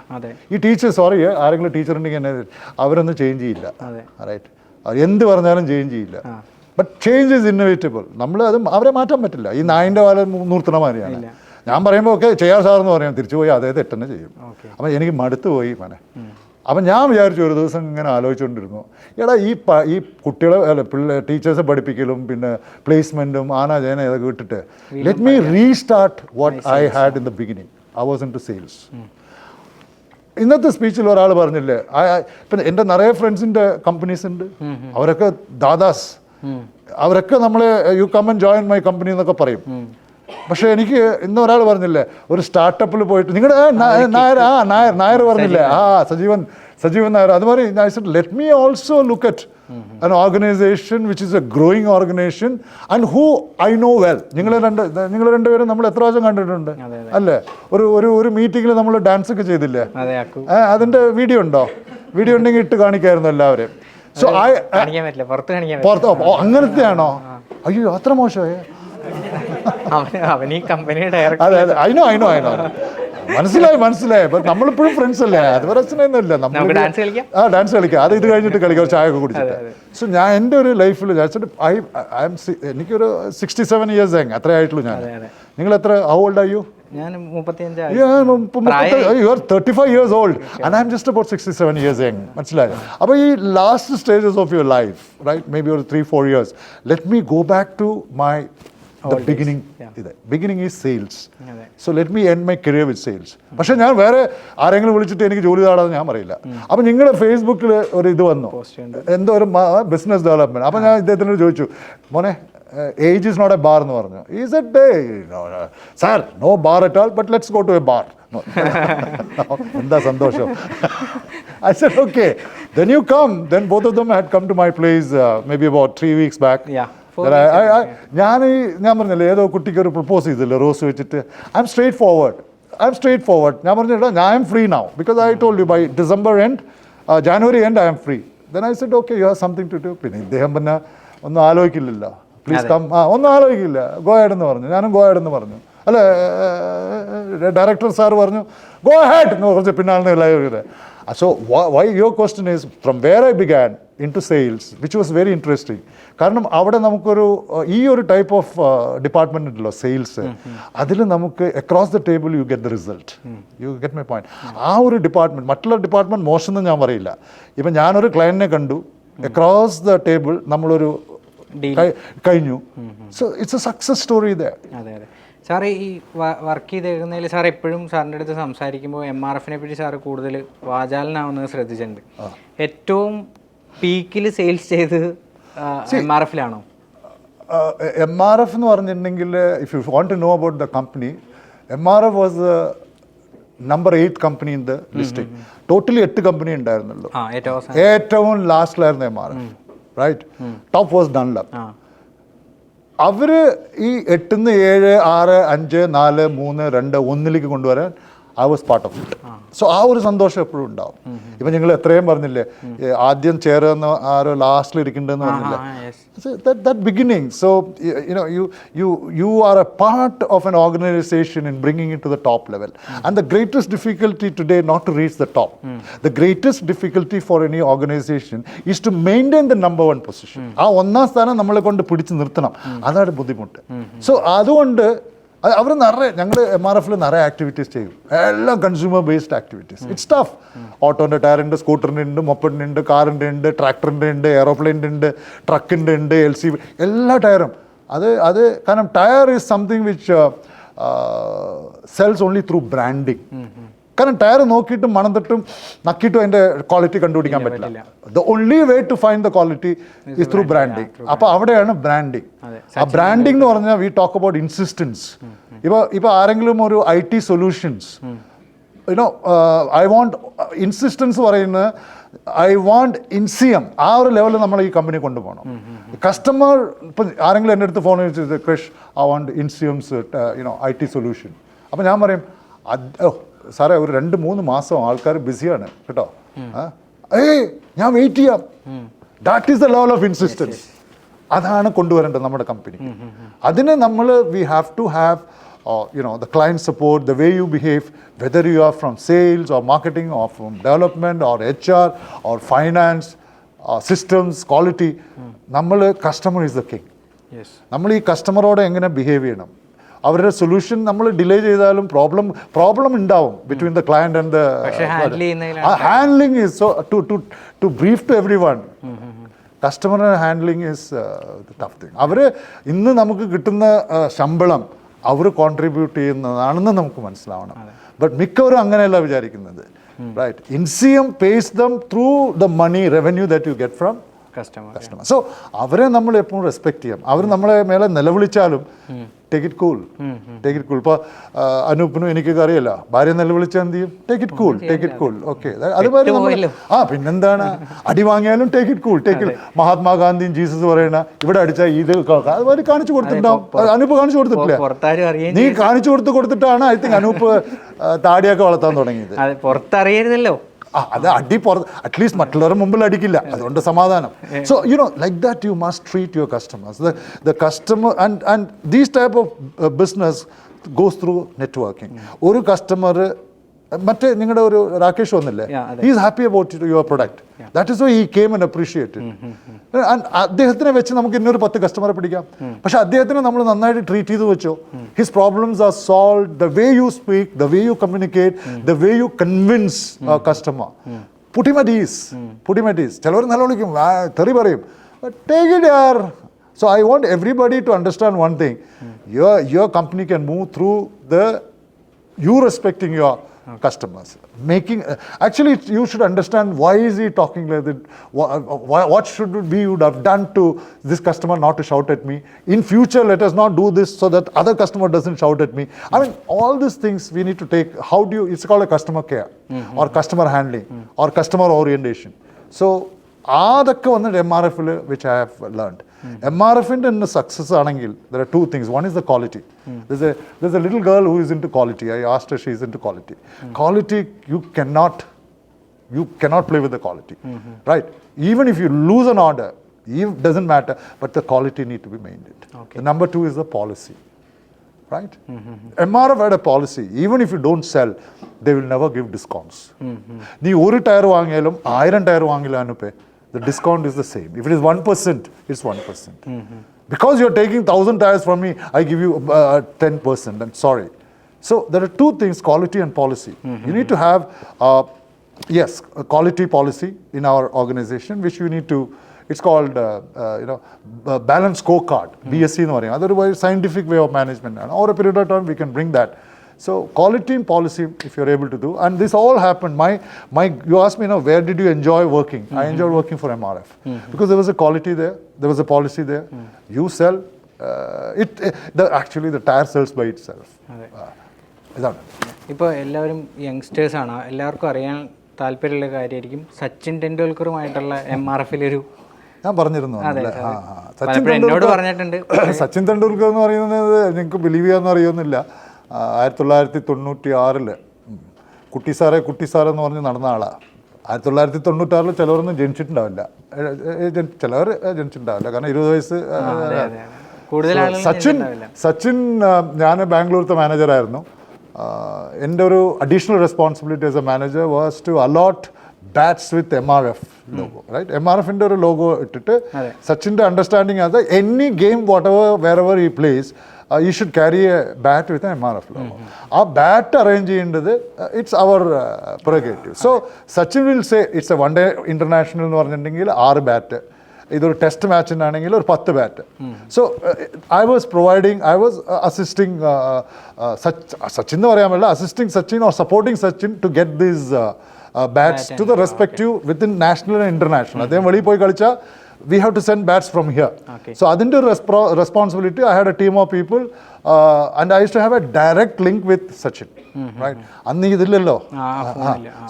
ഈ ടീച്ചേഴ്സ്, സോറി, ആരെങ്കിലും ടീച്ചർ ഉണ്ടെങ്കിൽ എന്നെ അവരൊന്നും ചേഞ്ച് ചെയ്യില്ല, റൈറ്റ്. എന്ത് പറഞ്ഞാലും ചേഞ്ച് ചെയ്യില്ല. But change is inevitable. നമ്മൾ അത് അവരെ മാറ്റാൻ പറ്റില്ല. ഈ നായിൻ്റെ വാല നൂർത്തണമാരിയാണ്. ഞാൻ പറയുമ്പോൾ ഓക്കെ ചെയ്യാൻ സാറെന്ന് പറയാം, തിരിച്ചു പോയി അതേ തെറ്റന്നെ ചെയ്യും. അപ്പം എനിക്ക് മടുത്തു പോയി. അപ്പം ഞാൻ വിചാരിച്ചു ഒരു ദിവസം ഇങ്ങനെ ആലോചിച്ചുകൊണ്ടിരുന്നു, എടാ ഈ കുട്ടികളെ ടീച്ചേഴ്സെ പഠിപ്പിക്കലും പിന്നെ പ്ലേസ്മെൻറ്റും ആന ജേന ഇതൊക്കെ വിട്ടിട്ട് let me restart what I had in the beginning. I was into sales. ഇന്നത്തെ സ്പീച്ചിൽ ഒരാൾ പറഞ്ഞില്ലേ, ഇപ്പം എൻ്റെ നിറയെ ഫ്രണ്ട്സിൻ്റെ കമ്പനീസ് ഉണ്ട്, അവരൊക്കെ ദാദാസ്, അവരൊക്കെ നമ്മളെ you come and join my company എന്നൊക്കെ പറയും. പക്ഷേ എനിക്ക് ഇന്ന് ഒരാൾ പറഞ്ഞില്ലേ, ഒരു സ്റ്റാർട്ടപ്പിൽ പോയിട്ട് നിങ്ങളുടെ നായർ പറഞ്ഞില്ലേ, സജീവൻ നായർ, അതുമാതിരി I said let me also look at an organization which is a growing organization and who I know well. നിങ്ങൾ രണ്ടുപേരും നമ്മൾ എത്ര പ്രാവശ്യം കണ്ടിട്ടുണ്ട് അല്ലേ? ഒരു മീറ്റിങ്ങിൽ നമ്മൾ ഡാൻസ് ഒക്കെ ചെയ്തില്ലേ? അതിൻ്റെ വീഡിയോ ഉണ്ടോ? വീഡിയോ ഉണ്ടെങ്കിൽ ഇട്ട് കാണിക്കായിരുന്നു എല്ലാവരും. സോ പുറത്ത് അങ്ങനത്തെയാണോ? അയ്യോ അത്ര മോശമേ. അതെ അതെ, ഐ നോ മനസ്സിലായി. അപ്പൊ നമ്മളിപ്പോഴും ഫ്രണ്ട്സ് അല്ലേ, അത് പ്രശ്നമൊന്നുമില്ല. നമ്മൾ ഡാൻസ് കളിക്കാം, അത് ഇത് കഴിഞ്ഞിട്ട് കളിക്കാം, ഒരു ചായ ഒക്കെ കുടിച്ചിട്ട്. സോ ഞാൻ എൻ്റെ ഒരു ലൈഫിൽ എനിക്കൊരു 67 ഇയേഴ്സ് അത്രേ ആയിട്ടുള്ളൂ. നിങ്ങൾ എത്ര ഹൗ ഓൾഡ് ആർ യു? ഞാൻ 35. You are 35 years old and I am just about 67 years young. മനസ്സിലായോ? അപ്പോൾ ഈ last stages of your life, right, may be ഒരു 3-4 years, let me go back to my the beginning. Beginning is sales. So let me end my career with sales. പക്ഷേ ഞാൻ വേറെ ആരെങ്കിലും വിളിച്ചിട്ട് എനിക്ക് ജോലി താടാന്ന് ഞാൻ പറയില്ല. അപ്പം നിങ്ങളുടെ ഫേസ്ബുക്കിൽ ഒരു ഇത് വന്നു, എന്തോ ഒരു ബിസിനസ് ഡെവലപ്മെൻറ്റ്. അപ്പം ഞാൻ ഇദ്ദേഹത്തിനോട് ചോദിച്ചു, മോനെ age is not a bar എന്ന് പറഞ്ഞു. He said sir no bar at all, but let's go to a bar. എന്താ സന്തോഷം. I said okay, then you come. Then both of them had come to my place maybe about 3 weeks back. ഞാൻ പറഞ്ഞില്ലേ, ഏതോ കുട്ടിക്ക് ഒരു propose ചെയ്തില്ലേ rose വെച്ചിട്ട്. I am straightforward. ഞാൻ പറഞ്ഞിട്ട് I am free now because I told you by December end January end I am free. Then I said okay, you have something to do. പിന്നെ ഇദ്ദേഹം പിന്നെ ഒന്നും ആലോചിക്കില്ലല്ലോ, please come, ഒന്നും ആലോചിക്കില്ല, go ahead എന്ന് പറഞ്ഞു. ഞാനും ഗോ അഹെഡ് എന്ന് പറഞ്ഞു. അല്ലേ, ഡയറക്ടർ സാർ പറഞ്ഞു ഗോ അഹെഡ് എന്ന് പറഞ്ഞ് പിന്നാണ് എല്ലാവരും. So why your question is from where I began into sales, which was very interesting. കാരണം അവിടെ നമുക്കൊരു ഈ ഒരു ടൈപ്പ് ഓഫ് ഡിപ്പാർട്ട്മെൻ്റ് ഉണ്ടല്ലോ സെയിൽസ്, അതിൽ നമുക്ക് across the table you get the result. You get my point. ആ ഒരു ഡിപ്പാർട്ട്മെൻറ്റ്, മറ്റുള്ള ഡിപ്പാർട്ട്മെൻറ്റ് മോശം എന്ന് ഞാൻ പറയില്ല. ഇപ്പം ഞാനൊരു ക്ലയൻറ്റിനെ കണ്ടു, അക്രോസ് ദ ടേബിൾ നമ്മളൊരു കഴിഞ്ഞു. So it's A success story they. Sir ഈ വർക്ക് ചെയ്തേക്കുന്നതിൽ സാർ എപ്പോഴും സാറിൻ്റെ അടുത്ത് സംസാരിക്കുമ്പോൾ MRFനെ പറ്റി സാറ് കൂടുതൽ വാചാലനാവുന്നത് ശ്രദ്ധിച്ചിട്ടുണ്ട്. ഏറ്റവും പീക്കിൽ സെയിൽസ് ചെയ്ത് MRFലാണോ? MRF എന്ന് പറഞ്ഞിട്ടുണ്ടെങ്കിൽ if you want to know about the company, MRF was number 8 company in the listing. Totally 8 company ഉണ്ടായിരുന്നുള്ളൂ. ഏറ്റവും ലാസ്റ്റിലായിരുന്നു MRF, right. Top was Dunlop. അവർ ഈ 8, 7, 6, 5, 4, 3, 2, 1 കൊണ്ടുവരാൻ I was part of it. So ആ ഒരു സന്തോഷം എപ്പോഴും ഉണ്ടാവും. ഇപ്പം നിങ്ങൾ എത്രയും പറഞ്ഞില്ലേ, ആദ്യം ചേർന്ന് ആരോ ലാസ്റ്റിൽ ഇരിക്കേണ്ടതെന്ന് പറഞ്ഞില്ലേ, that beginning. So you are a part of an organization in bringing it to the top level. And the greatest difficulty today not to reach the top. The greatest difficulty for any organization is to maintain the number 1 position. ആ ഒന്നാം സ്ഥാനം നമ്മളെ കൊണ്ട് പിടിച്ച് നിർത്തണം, അതാണ് ബുദ്ധിമുട്ട്. So അതുകൊണ്ട് അവർ നിറയെ ഞങ്ങൾ MRFൽ നിറയെ ആക്ടിവിറ്റീസ് ചെയ്യും, എല്ലാം consumer based activities. It's tough. ഓട്ടോൻ്റെ ടയറുണ്ട്, സ്കൂട്ടറിൻ്റെ ഉണ്ട്, മൊപ്പഡിൻ്റെ ഉണ്ട്, കാറിൻ്റെ ഉണ്ട്, ട്രാക്ടറിൻ്റെ ഉണ്ട്, എയറോപ്ലെയിൻ്റെ ഉണ്ട്, ട്രക്കിൻ്റെ ഉണ്ട്, LCV, എല്ലാ ടയറും. അത് കാരണം tyre is something which sells only through branding. കാരണം ടയർ നോക്കിയിട്ടും മണം തൊട്ടും നക്കിയിട്ടും അതിൻ്റെ ക്വാളിറ്റി കണ്ടുപിടിക്കാൻ പറ്റില്ല. The only way to find the quality is through branding. അപ്പോൾ അവിടെയാണ് ബ്രാൻഡിങ്. ആ ബ്രാൻഡിങ് എന്ന് പറഞ്ഞാൽ വി ടോക്ക് അബൌട്ട് ഇൻസിസ്റ്റൻസ്. ഇപ്പോൾ ആരെങ്കിലും ഒരു IT solutions, I want insistence പറയുന്നത്, ഐ വാണ്ട് Inciem, ആ ഒരു ലെവലിൽ നമ്മൾ ഈ കമ്പനി കൊണ്ടുപോകണം. കസ്റ്റമർ ഇപ്പം ആരെങ്കിലും എൻ്റെ അടുത്ത് ഫോൺ വെച്ച് Krish I want Inciem's IT solution. അപ്പോൾ ഞാൻ പറയും സാറേ ഒരു 2-3 മാസം ആൾക്കാർ ബിസിയാണ് കേട്ടോ, ഞാൻ വെയിറ്റ് ചെയ്യാം. That is the level of insistence. അതാണ് കൊണ്ടുവരേണ്ടത് നമ്മുടെ കമ്പനി. അതിന് നമ്മൾ we have to have the client support, the way you behave, whether you are from sales or marketing or from development or HR or finance or systems, quality. നമ്മൾ customer is the king. നമ്മൾ ഈ കസ്റ്റമറോട് എങ്ങനെ behave ചെയ്യണം, അവരുടെ solution നമ്മൾ delay ചെയ്താലും problem ഉണ്ടാവും between the client and the handling is so to brief to everyone. Customer handling is tough thing. അവർ ഇന്ന് നമുക്ക് കിട്ടുന്ന ശമ്പളം അവർ കോൺട്രിബ്യൂട്ട് ചെയ്യുന്നതാണെന്ന് നമുക്ക് മനസ്സിലാവണം. ബട്ട് മിക്കവരും അങ്ങനെയല്ല വിചാരിക്കുന്നത്. റൈറ്റ്, ഇൻസിയം pays them through the money revenue that you get from customer. So അവരെ നമ്മൾ എപ്പോഴും റെസ്പെക്ട് ചെയ്യാം. അവർ നമ്മളെ മേലെ നിലവിളിച്ചാലും take it cool, take it cool. ഇപ്പോൾ അനൂപിനും എനിക്കൊക്കെ അറിയില്ല, ഭാര്യ നിലവിളിച്ചാൽ എന്ത് ചെയ്യും? Take it cool, take it cool. Okay, അതുപോലെ പിന്നെന്താണ്, അടി വാങ്ങിയാലും take it cool, take it. മഹാത്മാഗാന്ധിയും ജീസസ് പറയണ ഇവിടെ അടിച്ചാൽ ഇത് അതുപോലെ കാണിച്ചു കൊടുത്തിട്ടുണ്ടാവും. അനൂപ് കാണിച്ചു കൊടുത്തിട്ടില്ല, നീ കാണിച്ചു കൊടുത്തിട്ടാണ് ഐ തിങ്ക് അനൂപ് താടിയൊക്കെ വളർത്താൻ തുടങ്ങിയത്. പുറത്തറിയരുതല്ലോ. അത് അടി അറ്റ്ലീസ്റ്റ് മറ്റുള്ളവരുടെ മുമ്പിൽ അടിക്കില്ല, അതുകൊണ്ട് സമാധാനം. So you know like that you must treat your customers. The customer and these type of business goes through networking. ഒരു കസ്റ്റമർ മറ്റേ നിങ്ങളുടെ ഒരു രാകേഷ് വന്നില്ലേ, he is happy about your product, that is why he came and appreciated. അദ്ദേഹത്തിനെ വെച്ച് നമുക്ക് ഇന്നൊരു 10 കസ്റ്റമറെ പിടിക്കാം, പക്ഷെ അദ്ദേഹത്തിനെ നമ്മൾ നന്നായിട്ട് ട്രീറ്റ് ചെയ്ത് വെച്ചോ, his problems are solve. The way you speak, the way you communicate, the way you convince customer, put him at ease, put him at ease. ചിലവർ നല്ല വിളിക്കും, തെറി പറയും, ടേക്ക് ഇറ്റ് യാർ. So I want everybody to understand one thing, your company can move through you respecting your customers, making actually you should understand why is he talking like that, what should we would have done to this customer not to shout at me in future. Let us not do this so that other customer doesn't shout at me. I mean, all these things we need to take. How do you, it's called a customer care or customer handling or customer orientation. So അതൊക്കെ വന്നിട്ട് MRF which I have learned. MRFിൻ്റെ success ആണെങ്കിൽ there are two things. One is the quality. There's a little girl who is into quality. I asked her, she is into quality. Quality, you cannot play with the quality, right? Even if you lose an order, it doesn't matter, but the quality need to be maintained. The number 2 is the policy, right? MRF had a policy. Even if you don't sell, they will never give discounts. നീ ഒരു tyre വാങ്ങിയാലും 1000 tyre വാങ്ങിയാലും അനുപേ, the discount is the same. If it is 1%, it's 1%. Because you're taking 1000 tires from me, I give you 10%. I'm sorry. So there are two things, quality and policy. You need to have, a quality policy in our organization, which you need to, it's called, balanced scorecard, BSc എന്ന് പറയും. Otherwise, scientific way of management. And over a period of time, we can bring that. So quality and policy, if you're able to do, and this all happened. You asked me now, where did you enjoy working? I enjoyed working for MRF because there was a quality there, there was a policy there. You sell, actually the tire sells by itself. ഇതാണ്. ഇപ്പോൾ എല്ലാവരും യങ്സ്റ്റേഴ്സാണ്, എല്ലാവർക്കും അറിയാൻ താല്പര്യമുള്ള കാര്യമായിരിക്കും സച്ചിൻ ടെണ്ടുൽക്കറുമായിട്ടുള്ള MRFിലൊരു, ഞാൻ പറഞ്ഞിരുന്നു എന്നോട് പറഞ്ഞിട്ടുണ്ട്. സച്ചിൻ തെണ്ടുൽക്കർ എന്ന് പറയുന്നത് നിങ്ങൾക്ക് ബിലീവ് ചെയ്യാമെന്ന് അറിയുന്നില്ല. 1996 കുട്ടി സാറെന്ന് പറഞ്ഞ് നടന്ന ആളാണ്. 1996 ചിലവരൊന്നും ജനിച്ചിട്ടുണ്ടാവില്ല, ചിലവർ ജനിച്ചിട്ടുണ്ടാവില്ല, കാരണം 20 വയസ്സ്. സച്ചിൻ ഞാൻ ബാംഗ്ലൂരിലത്തെ മാനേജറായിരുന്നു. എൻ്റെ ഒരു additional responsibility as a manager was to allot bats with MRF logo, right? MRFിൻ്റെ ഒരു ലോഗോ ഇട്ടിട്ട് സച്ചിൻ്റെ അണ്ടർസ്റ്റാൻഡിങ് അത് any game wherever he plays, you should carry a bat with an MRF logo. ആ ബാറ്റ് അറേഞ്ച് ചെയ്യേണ്ടത് it's അവർ prerogative. So Sachin will say it's a one day international എന്ന് പറഞ്ഞിട്ടുണ്ടെങ്കിൽ 6 ബാറ്റ്, ഇതൊരു test മാച്ചിനാണെങ്കിൽ ഒരു 10 bat. So I was assisting Sachin എന്ന് പറയാൻ പറ്റില്ല, assisting Sachin or supporting Sachin to get these bats to the respective within national and international. അദ്ദേഹം വെളിയിൽ പോയി കളിച്ചാൽ we have to send bats from here. So adinte responsibility, I had a team of people and I used to have a direct link with Sachin, right? Anni idillalo.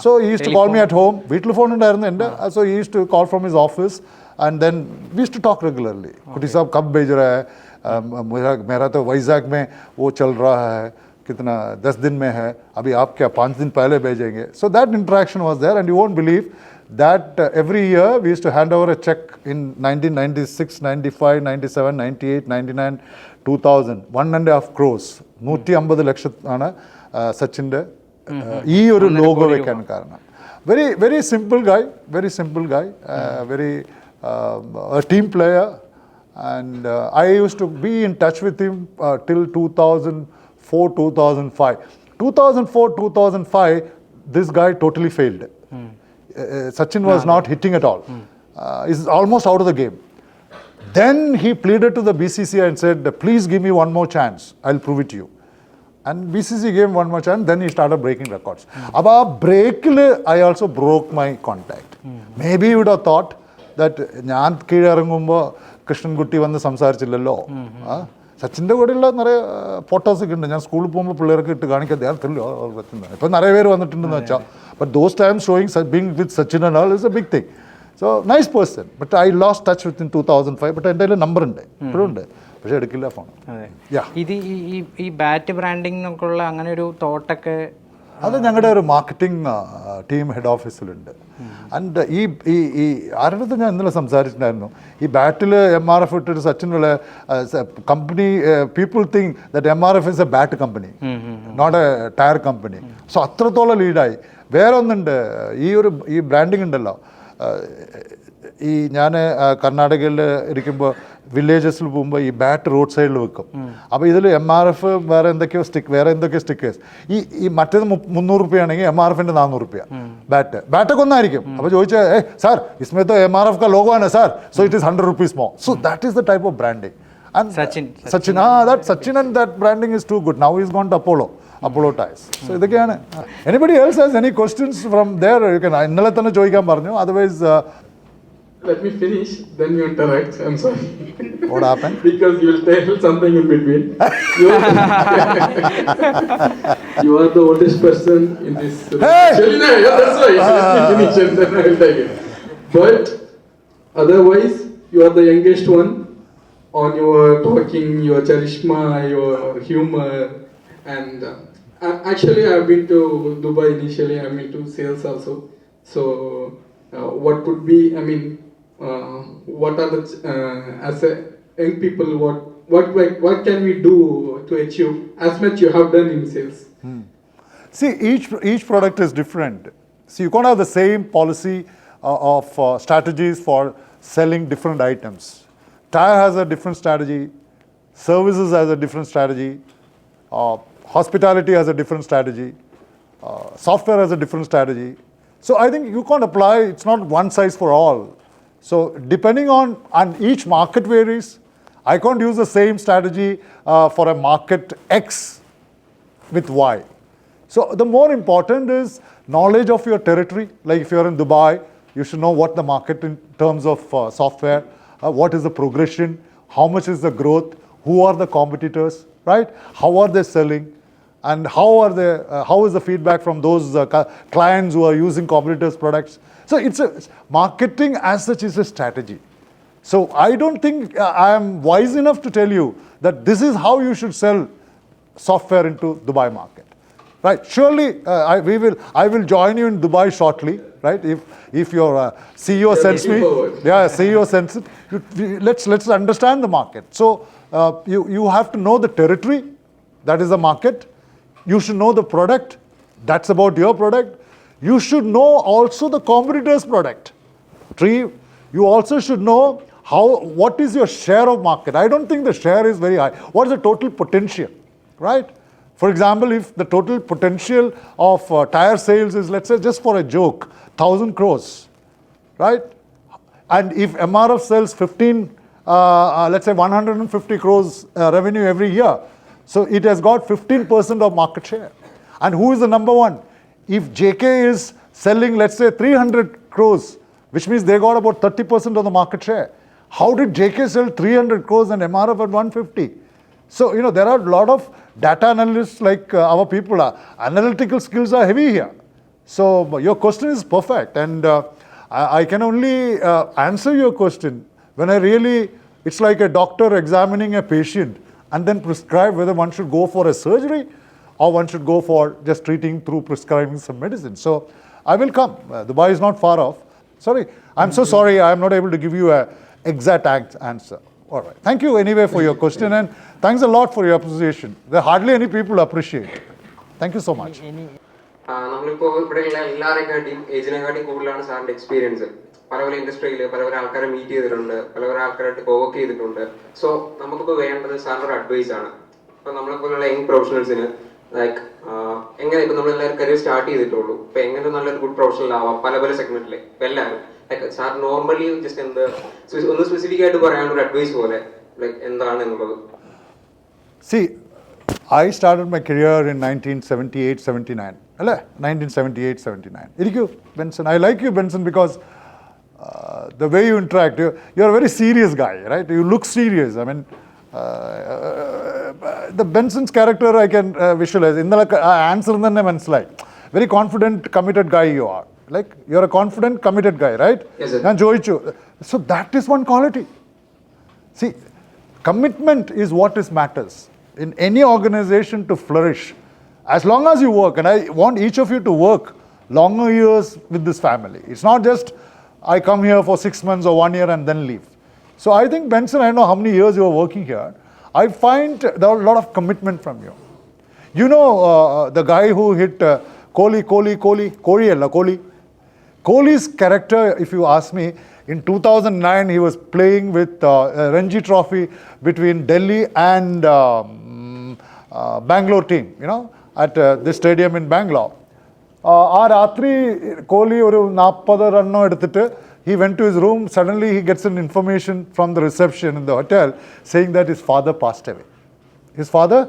So he used to call me at home, veetil phone undarunnu ende, so he used to call from his office and then we used to talk regularly. Kutti sahab kab bhej raha hai, mera to Vizag mein wo chal raha hai, kitna 10 din mein hai, abhi aap kya 5 din pehle bhejenge. So that interaction was there, and you won't believe that every year we used to hand over a check in 1996, 95, 97, 98, 99, 2000, 1.5 crores, 150 ലക്ഷം ആണ് സച്ചിൻ്റെ ഈ ഒരു logo വെക്കാൻ കാരണം. Very simple guy, very a team player, And I used to be in touch with him till 2004, 2005. 2004, 2005, this guy totally failed. Sachin was not hitting at all. He's almost out of the game. Then he pleaded to the BCCI and said, please give me one more chance. I'll prove it to you. And BCCI gave him one more chance. Then he started breaking records. About break, I also broke my contact. Maybe you would have thought that ഞാൻ കീഴിറങ്ങുമ്പോൾ കൃഷ്ണൻകുട്ടി വന്ന് സംസാരിച്ചില്ലല്ലോ. സച്ചിൻ്റെ കൂടെയുള്ള നിറയെ ഫോട്ടോസൊക്കെ ഉണ്ട്. ഞാൻ സ്കൂളിൽ പോകുമ്പോൾ പിള്ളേർക്ക് ഇട്ട് കാണിക്കാതെ അറിയില്ലോ പറ്റുന്നത്. ഇപ്പം നിറയെ പേര് വന്നിട്ടുണ്ടെന്ന് വെച്ചാൽ. But those times showing being with Sachin and all is a big thing. So, nice person. But I lost touch with in 2005. But എൻ്റെ കയ്യിൽ നമ്പർ ഉണ്ട്, ഇപ്പോഴും ഉണ്ട്, പക്ഷേ എടുക്കില്ല ഫോൺ. ഇത് ഈ ബാറ്റ് ബ്രാൻഡിങ് എന്നൊക്കെയുള്ള അങ്ങനെ ഒരു തോട്ടൊക്കെ അത് ഞങ്ങളുടെ ഒരു മാർക്കറ്റിംഗ് ടീം ഹെഡ് ഓഫീസിലുണ്ട്. ആൻഡ് ഈ ആരുടെ അടുത്ത് ഞാൻ ഇന്നലെ സംസാരിച്ചിട്ടുണ്ടായിരുന്നു. ഈ ബാറ്റിൽ MRF ഇട്ടിട്ട് സച്ചിൻ പോലെ company people think that MRF is a bat company, not a tyre company. So അത്രത്തോളം ലീഡായി. വേറെ ഒന്നുണ്ട്, ഈ ബ്രാൻഡിങ് ഉണ്ടല്ലോ. ഈ ഞാൻ കർണാടകയിൽ ഇരിക്കുമ്പോൾ വില്ലേജസിൽ പോകുമ്പോൾ ഈ ബാറ്റ് റോഡ് സൈഡിൽ വെക്കും. അപ്പോൾ ഇതിൽ MRF വേറെ എന്തൊക്കെയോ സ്റ്റിക്കേഴ്സ്. ഈ മറ്റേത് 300 രൂപയാണെങ്കിൽ MRFിൻ്റെ 400 രൂപ ബാറ്റൊക്കെ ഒന്നായിരിക്കും. അപ്പോൾ ചോദിച്ചാൽ സാർ इसमें तो MRF का लोगो है ना sir, so it is 100 rupees more. So that is the type of branding. And Sachin and that branding is too good. Now he's gone to Apollo Tires. So ഇതൊക്കെയാണ്. Anybody else has any questions from there? You can ഇന്നലെ തന്നെ ചോദിക്കാൻ പറഞ്ഞു. Otherwise let me finish, then you interact. I'm sorry. What happened? Because you will tell something in between. You are the oldest person in this. Hey! Yeah, that's why. Let me finish and then I will take it. But otherwise, you are the youngest one. On your talking, your charisma, your humor, and actually I've been to Dubai initially. I'm into sales also. So what could be? I mean. What are the as a young people, what can we do to achieve as much you have done in sales? See, each product is different. See, you can't have the same policy of strategies for selling different items. Tire has a different strategy, services has a different strategy, hospitality has a different strategy, software has a different strategy. So I think you can't apply, it's not one size for all. So depending on each market varies. I can't use the same strategy for a market X with Y. So the more important is knowledge of your territory. Like if you're in Dubai, you should know what the market in terms of software, what is the progression, how much is the growth, who are the competitors, right? How are they selling? And how is the feedback from those clients who are using competitors' products? So it's marketing as such is a strategy. So I don't think I am wise enough to tell you that this is how you should sell software into Dubai market, right? Surely I will join you in Dubai shortly, right? If your CEO sends me, CEO sends it. Let's understand the market. So you have to know the territory, that is the market. You should know the product, that's about your product. You should know also the competitor's product. You also should know what is your share of market. I don't think the share is very high. What is the total potential, right? For example, if the total potential of tire sales is, let's say, just for a joke, 1,000 crores, right? And if MRF sells 150 crores revenue every year, so it has got 15% of market share. And who is the number one? If JK is selling, let's say, 300 crores, which means they got about 30% of the market share. How did JK sell 300 crores and MRF at 150? So, there are a lot of data analysts like our people. Analytical skills are heavy here. So, your question is perfect. And I can only answer your question when it's like a doctor examining a patient and then prescribe whether one should go for a surgery or one should go for just treating through prescribing some medicine. So I will come. Dubai is not far off. Sorry, I'm so sorry I am not able to give you an exact answer. All right. Thank you anyway for your question, and thanks a lot for your appreciation. There are hardly any people appreciate. Thank you so much. നമ്മളിപ്പോൾ ഇവിടെയുള്ള എല്ലാവരെക്കാട്ടിയും ഏജിനെക്കാട്ടിയും കൂടുതലാണ് സാറിന്റെ experience. പല പല ഇൻഡസ്ട്രിയിൽ പല പല ആൾക്കാരെ മീറ്റ് ചെയ്തിട്ടുണ്ട്, പല പല ആൾക്കാരായിട്ട് വർക്ക് ചെയ്തിട്ടുണ്ട്. സോ നമുക്കിപ്പോൾ വേണ്ടത് സാറിന്റെ ഒരു അഡ്വൈസ് ആണ്. ഇപ്പൊ നമ്മളെപ്പോലുള്ള യങ് പ്രൊഫഷണൽസിന് ലൈക്ക് എങ്ങനെ ഇപ്പൊ നമ്മളെല്ലാവരും കരിയർ സ്റ്റാർട്ട് ചെയ്തിട്ടുള്ളൂ, ഇപ്പൊ എങ്ങനെ നല്ലൊരു ഗുഡ് പ്രൊഫഷണൽ ആവാം പല പല സെഗ്മെന്റില് ഇപ്പൊ എല്ലാവരും ലൈക്ക് സാർ നോർമലി ജസ്റ്റ് ഒന്ന് സ്പെസിഫിക് ആയിട്ട് പറയാനുള്ള ഒരു അഡ്വൈസ് പോലെ ലൈക്ക് എന്താണ് എന്നുള്ളത്. See, I started my career in 1978-79. അല്ലേ 1978-79. ഇരിക്കൂ Benson. I like you, Benson, because the way you interact, you're a very serious guy, right? You look serious. I mean, the Benson's character I can visualize. ഇന്നലെ answer തന്നെ മനസ്സിലായി. Very confident, committed guy you are. Like, you're a confident, committed guy, right? Yes, sir. ഞാൻ ചോദിച്ചു. So that is one quality. See, commitment is what is matters. In any organization to flourish, as long as you work, and I want each of you to work longer years with this family. It's not just I come here for 6 months or 1 year and then leave. So I think, Benson, I don't know how many years you are working here. I find there are a lot of commitment from you. You know the guy who hit Kohli. Kohli's character, if you ask me, in 2009 he was playing with Ranji Trophy between Delhi and Bangalore team, you know, at this stadium in Bangalore. ആ രാത്രി കോഹ്ലി ഒരു 40 റണ്ണോ എടുത്തിട്ട് he went to his room. Suddenly he gets an information from the reception in the hotel saying that his father passed away. His father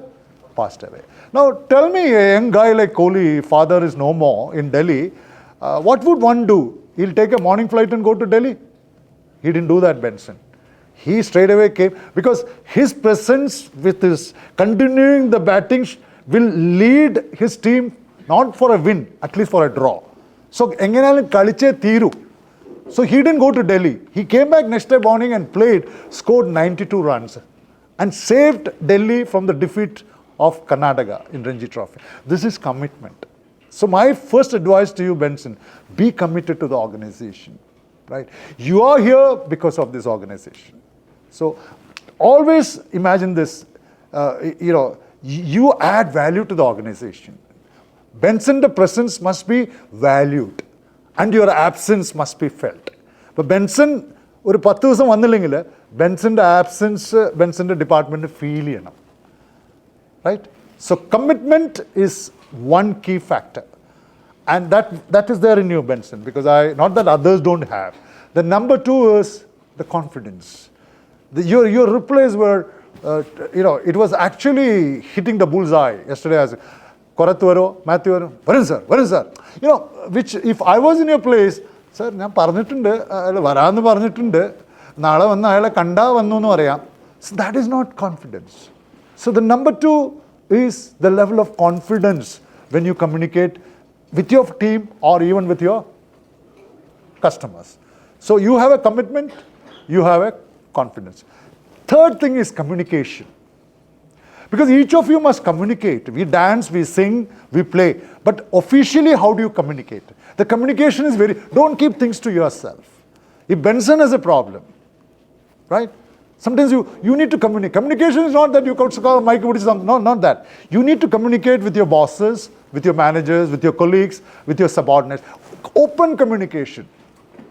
passed away. Now tell me, a young guy like Kohli, father is no more in Delhi, what would one do? He'll take a morning flight and go to Delhi? He didn't do that, Benson. He straight away came because his presence with his continuing the batting will lead his team not for a win, at least for a draw. So enganalum kaliche theeru. So he didn't go to Delhi. He came back next day morning and played, scored 92 runs and saved Delhi from the defeat of Karnataka in Ranji Trophy. This is commitment. So my first advice to you, Benson, be committed to the organization. Right? You are here because of this organization. So always imagine this, you add value to the organization. Benson, the presence must be valued and your absence must be felt. But Benson, ഒരു 10 ദിവസം വന്നില്ലെങ്കിൽ ബെൻസന്റെ absence ബെൻസന്റെ department feel ചെയ്യണം. Right? So commitment is one key factor. And that is there in you, Benson, because not that others don't have. The number 2 is the confidence. Your replies were, it was actually hitting the bullseye yesterday as Korathwaro, Matthew, Varun sir. Which if I was in your place, sir, ഞാൻ പറഞ്ഞിട്ടുണ്ട് വരാമെന്ന് പറഞ്ഞിട്ടുണ്ട് നാളെ വന്ന് അയാളെ കണ്ടാ വന്നു എന്ന് പറയാം. So that is not confidence. So the number 2 is the level of confidence when you communicate with your team or even with your customers. So you have a commitment, you have a confidence. Third thing is communication. Because each of you must communicate. We dance, we sing, we play. But officially, how do you communicate? The communication is don't keep things to yourself. If Benson has a problem, right? Sometimes you need to communicate. Communication is not that you could call Mike, no, not that. You need to communicate with your bosses, with your managers, with your colleagues, with your subordinates. Open communication.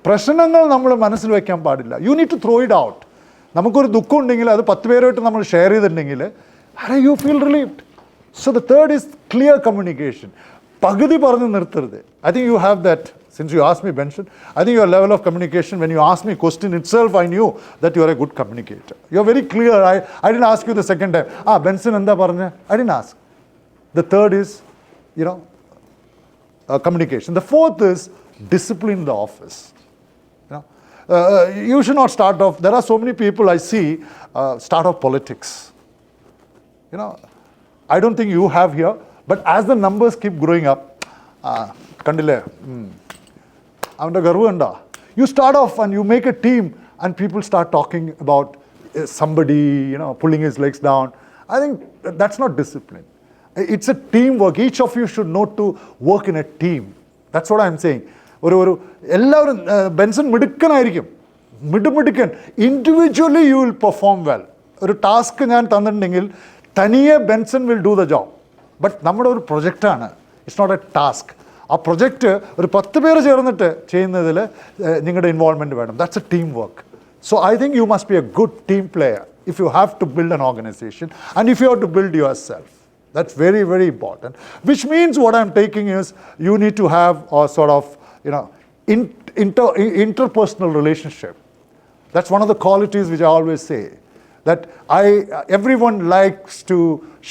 പ്രശ്നങ്ങൾ നമ്മൾ മനസ്സിൽ വയ്ക്കാൻ പാടില്ല. You need to throw it out. നമുക്കൊരു ദുഃഖം ഉണ്ടെങ്കിൽ അത് 10 പേരായിട്ട് നമ്മൾ ഷെയർ ചെയ്തിട്ടുണ്ടെങ്കിൽ you feel relieved. So the third is clear communication. പകുതി പറഞ്ഞ് നിർത്തരുത്. I think you have that. Since you asked me, Benson, I think your level of communication, when you asked me a question itself, I knew that you are a good communicator. You're very clear. I didn't ask you the second time. Benson, enda parnja? I didn't ask. The third is, communication. The fourth is discipline in the office. You should not start off. There are so many people I see start off politics. I don't think you have here, but as the numbers keep growing up, kandile. അവൻ്റെ ഗർവ് ഉണ്ടോ? You start off and you make a team and people start talking about somebody, pulling his legs down. I think that's not discipline. It's a teamwork. Each of you should know to work in a team. That's what I'm saying. എല്ലാവരും Benson മിടുക്കനായിരിക്കും, മിടുക്കൻ. Individually you will perform well. ഒരു task ഞാൻ തന്നിട്ടുണ്ടെങ്കിൽ തനിയെ Benson will do the job. But നമ്മുടെ ഒരു പ്രൊജക്റ്റാണ്. It's not a task. A project, ഒരു 10 പേര് ചേർന്നിട്ട് ചെയ്യുന്നതിൽ നിങ്ങളുടെ ഇൻവോൾവ്മെൻറ്റ് വേണം. That's a teamwork. So I think you must be a good team player if you have to build an organization and if you have to build yourself. That's very, very important. Which means what I'm taking is you need to have a sort of, interpersonal relationship. That's one of the qualities which I always say. That everyone likes to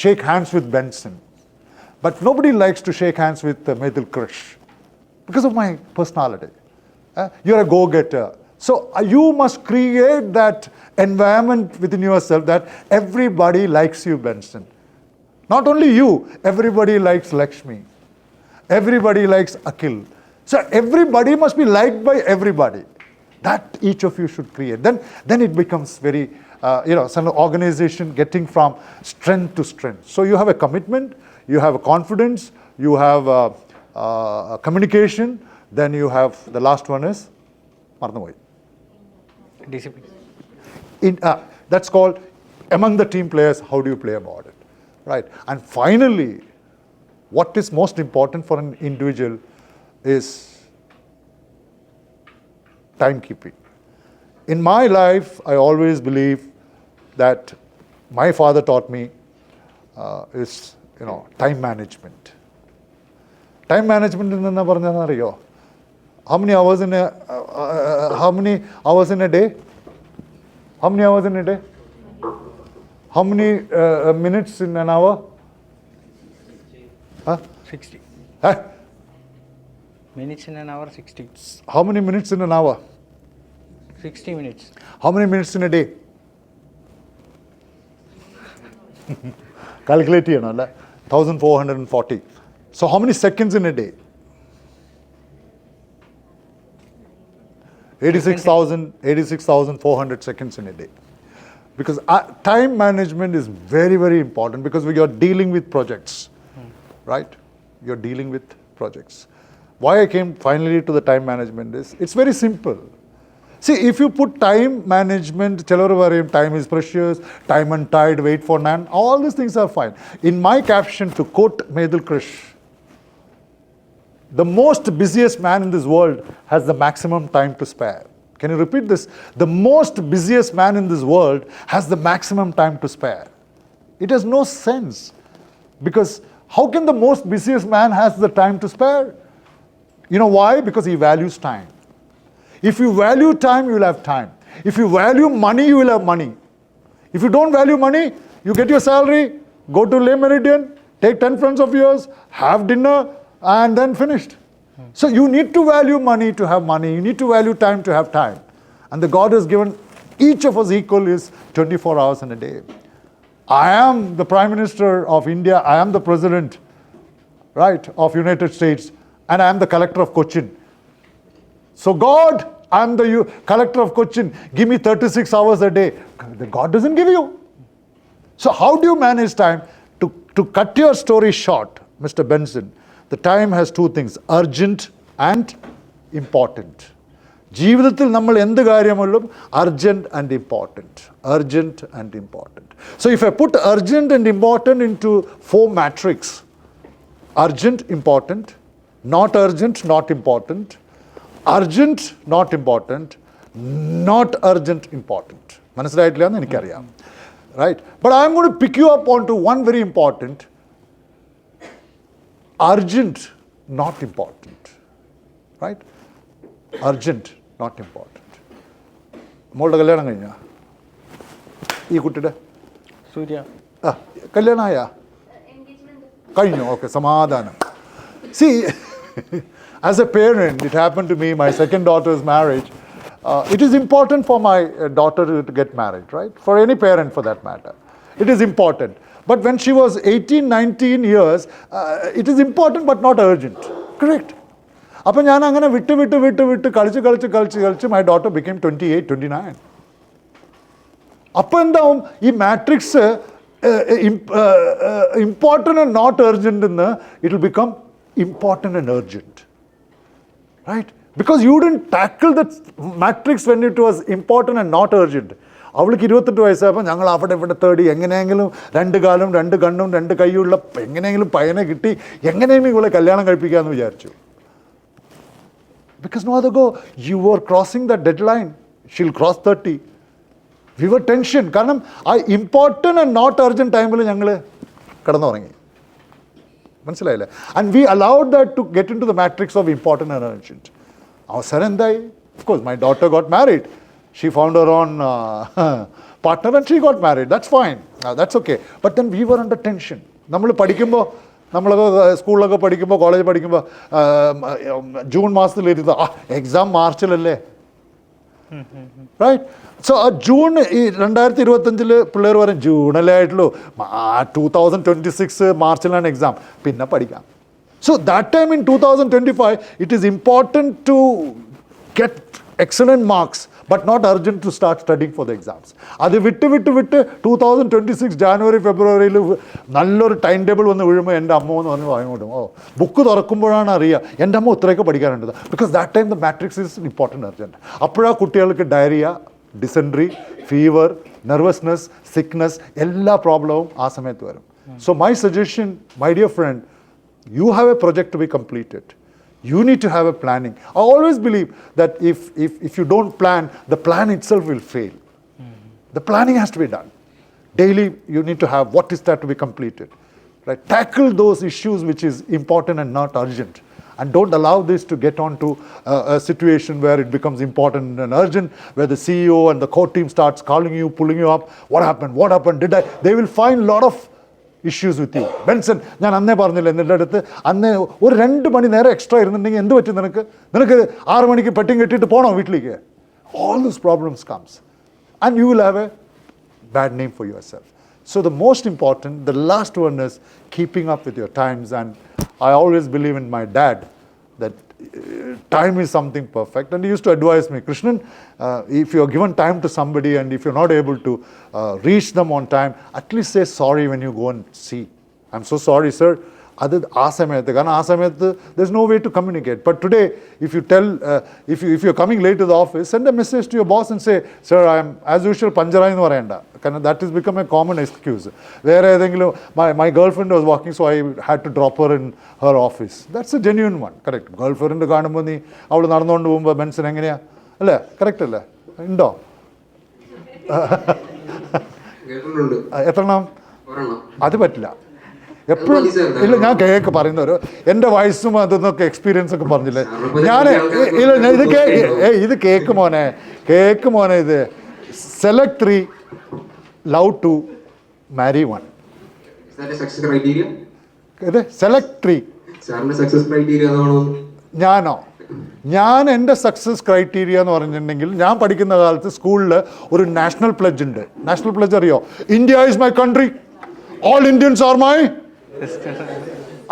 shake hands with Benson. But nobody likes to shake hands with Methil Krish because of my personality. You're a go-getter. So you must create that environment within yourself that everybody likes you, Benson. Not only you, everybody likes Lakshmi. Everybody likes Akhil. So everybody must be liked by everybody. That each of you should create. Then it becomes very, some organization getting from strength to strength. So you have a commitment, you have a confidence, you have a communication, then you have, the last one is, Discipline. That's called, among the team players, how do you play about it, right? And finally, what is most important for an individual is timekeeping. In my life, I always believe that my father taught me is, time management. Time management in the Naryo. How many hours in a day? How many hours in a day? How many minutes in an hour? 60. Minutes in an hour, 60. How many minutes in an hour? 60 minutes. How many minutes in a day? Calculate, 1440. So how many seconds in a day? 86,400 seconds in a day. Because time management is very, very important because we are dealing with projects, right? You're dealing with projects. Why I came finally to the time management is, it's very simple. See, if you put time management, time is precious, time and tide, wait for none, all these things are fine. In my caption, to quote Methil Krish, the most busiest man in this world has the maximum time to spare. Can you repeat this? The most busiest man in this world has the maximum time to spare. It has no sense. Because how can the most busiest man has the time to spare? You know why? Because he values time. If you value time, you will have time. If you value money, you will have money. If you don't value money, you get your salary, go to Le Meridian, take 10 friends of yours, have dinner, and then finished. So you need to value money to have money. You need to value time to have time. And the God has given each of us equal is 24 hours in a day. I am the Prime Minister of India. I am the President, right, of United States. And I am the Collector of Cochin. So God, I am the Collector of Cochin. Give me 36 hours a day. God doesn't give you. So how do you manage time? To cut your story short, Mr. Benson, the time has two things, urgent and important. ജീവിതത്തിൽ നമ്മൾ എന്ത് കാര്യമുള്ളും urgent and important. Urgent and important. So if I put urgent and important into 4 matrix, urgent, important, not urgent, not important, urgent, not important, not urgent, important. മനസ്സിലായിട്ടില്ല എന്ന് എനിക്കറിയാം. Right? But I'm going to pick you up onto one very important, urgent, not important. Right? Urgent, not important. മോളുടെ കല്യാണം കഴിഞ്ഞാ? ഈ കുട്ടിയുടെ സൂര്യ കല്യാണമായ കഴിഞ്ഞു? Okay, സമാധാനം. See, as a parent, it happened to me, my second daughter's marriage. It is important for my daughter to get married, right? For any parent for that matter. It is important. But when she was 18, 19 years, it is important but not urgent. Correct? അപ്പോൾ ഞാൻ അങ്ങനെ വിട്ട് കളിച്ച് my daughter became 28, 29. അപ്പോൾ എന്താവും ഈ matrix important and not urgent എന്ന് it will become important and urgent. Right? Because you didn't tackle the matrix when it was important and not urgent. അവൾക്ക് 28 വയസ്സായപ്പോൾ ഞങ്ങൾ അവിടെ ഇവിടെ തേടി എങ്ങനെയെങ്കിലും 2 കാലും 2 കണ്ണും 2 കൈയുള്ള എങ്ങനെയെങ്കിലും പയ്യനെ കിട്ടി എങ്ങനെയെങ്കിലും ഇവളെ കല്യാണം കഴിപ്പിക്കാമെന്ന് വിചാരിച്ചു. Because no other go, you were crossing that deadline. She'll cross 30. We were tension. കാരണം ആ ഇമ്പോർട്ടൻ്റ് ആൻഡ് നോട്ട് അർജൻറ്റ് ടൈമിൽ ഞങ്ങൾ കിടന്നുറങ്ങി. മനസ്സിലായില്ലേ? And we allowed that to get into the matrix of important and urgent. അവസരം എന്തായി? Of course, my daughter got married. She found her own partner and she got married. That's fine. That's okay. But then we were under tension. നമ്മൾ പഠിക്കുമ്പോൾ നമ്മളൊക്കെ സ്കൂളിലൊക്കെ പഠിക്കുമ്പോൾ college പഠിക്കുമ്പോൾ June മാസത്തിൽ എഴുതുക എക്സാം മാർച്ചിലല്ലേ, റൈറ്റ്? സോ ജൂൺ ഈ 2025 പിള്ളേർ പറയും ജൂണല്ലേ ആയിട്ടുള്ളൂ, 2026 മാർച്ചിലാണ് എക്സാം, പിന്നെ പഠിക്കാം. So that time in 2025, it is important to get excellent marks, but not urgent to start studying for the exams. അത് വിട്ട് 2026 ജാനുവരി ഫെബ്രുവരിയിൽ നല്ലൊരു ടൈം ടേബിൾ വന്ന് വീഴുമ്പോൾ എൻ്റെ അമ്മ എന്ന് പറഞ്ഞ് വാങ്ങിക്കൊണ്ടും ബുക്ക് തുറക്കുമ്പോഴാണ് അറിയുക എൻ്റെ അമ്മ ഇത്രയൊക്കെ പഠിക്കാനുണ്ട്. Because that time the matrix is important urgent. അപ്പോഴാണ് കുട്ടികൾക്ക് diarrhoea, dysentery, fever, nervousness, sickness എല്ലാ പ്രോബ്ലവും ആ സമയത്ത് വരും. So my suggestion, my dear friend, you have a project to be completed. You need to have a planning. I always believe that if you don't plan, the plan itself will fail. The planning has to be done. Daily, you need to have what is that to be completed. Right? Tackle those issues which is important and not urgent. And don't allow this to get on to a situation where it becomes important and urgent, where the CEO and the core team starts calling you, pulling you up. What happened? What happened? Did I? They will find a lot of issues with you. Benson, ഞാൻ അന്നേ പറഞ്ഞില്ല എൻ്റെ അടുത്ത്, അന്നേ ഒരു 2 മണി നേരം extra ഇരുന്നുണ്ടെങ്കിൽ എന്ത് പറ്റും നിനക്ക്? 6 മണിക്ക് പെട്ടിങ് കെട്ടിയിട്ട് പോകണോ വീട്ടിലേക്ക്? All those problems comes and you will have a bad name for yourself. So the most important, the last one is keeping up with your times. And I always believe in my dad that time is something perfect, and he used to advise me, Krishnan, if you're given time to somebody and if you're not able to reach them on time, at least say sorry when you go and see. I'm so sorry, sir. അത് ആ സമയത്ത്, കാരണം ആ സമയത്ത് there's no way to communicate. But today, if you tell, if you're coming late to the office, send a message to your boss and say, sir, I am as usual പഞ്ചറായി എന്ന് പറയണ്ട. കാരണം that has become a common excuse. വേറെ ഏതെങ്കിലും, my girlfriend was working, so I had to drop her in her office. That's a genuine one, correct? Girlfriend കാണുമ്പോൾ നീ അവൾ നടന്നുകൊണ്ട് പോകുമ്പോൾ ബെൻസൺ എങ്ങനെയാ, അല്ലേ? കറക്റ്റ് അല്ലേ? ഉണ്ടോ? എത്രണ്ണം? അത് പറ്റില്ല. എപ്പോഴും ഇല്ല, ഞാൻ കേക്ക് പറയുന്നവരോ എൻ്റെ വയസ്സും അതൊന്നൊക്കെ എക്സ്പീരിയൻസ് ഒക്കെ പറഞ്ഞില്ലേ ഞാൻ. ഇല്ല, ഇത് കേക്ക് മോനെ, ഇത് സെലക്ട് 3, ലവ് 2, മാരി 1. ഇത് സെലക്ട് 3. ഞാനോ? ഞാൻ എൻ്റെ സക്സസ് ക്രൈറ്റീരിയ എന്ന് പറഞ്ഞിട്ടുണ്ടെങ്കിൽ, ഞാൻ പഠിക്കുന്ന കാലത്ത് സ്കൂളിൽ ഒരു നാഷണൽ പ്ലഡ്ജ് ഉണ്ട്. നാഷണൽ പ്ലഡ്ജ് അറിയോ? India is my country, all Indians are my.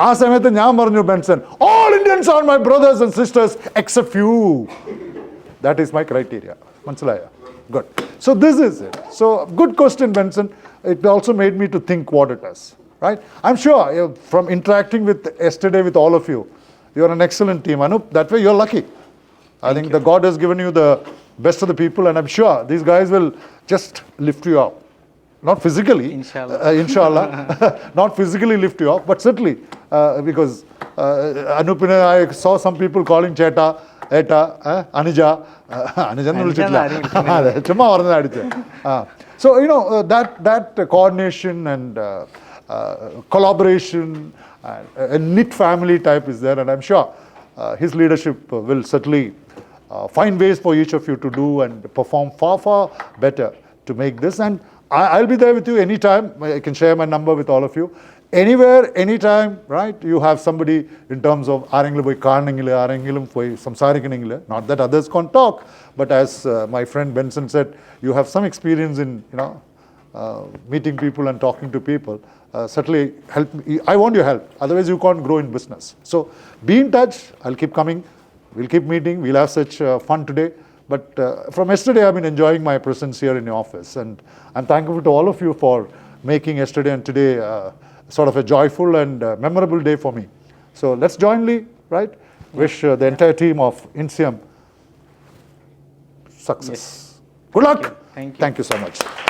ആ സമയത്ത് ഞാൻ പറഞ്ഞു, Benson, all Indians are my brothers and sisters except you. That is my criteria. മനസ്സിലായോ? Good. So this is it. So good question, Benson. It also made me to think what it is. Right? I'm sure from interacting with yesterday with all of you, you're an excellent team. Anoop, that way you're lucky. I think that God has given you the best of the people, and I'm sure these guys will just lift you up. Not physically, inshallah, not physically lift you up, but certainly because Anoop, I saw some people calling Cheta, Eta, Anuja, Anujan vichilla. Chumma varna adiche. So that coordination and collaboration, a knit family type is there, and I'm sure his leadership will certainly find ways for each of you to do and perform far better to make this. And I'll be there with you anytime. I can share my number with all of you. Anywhere, anytime, right? You have somebody in terms of ആരെങ്കിലും പോയി കാണണമെങ്കിൽ, ആരെങ്കിലും പോയി സംസാരിക്കണമെങ്കിൽ, not that others can't talk, but as my friend Benson said, you have some experience in meeting people and talking to people. Certainly help me. I want your help. Otherwise, you can't grow in business. So be in touch. I'll keep coming. We'll keep meeting. We'll have such fun today. But from yesterday, I've been enjoying my presence here in your office. And I'm thankful to all of you for making yesterday and today sort of a joyful and memorable day for me. So let's jointly, right, wish the entire team of Inciem success. Yes. Good luck. Thank you. Thank you so much.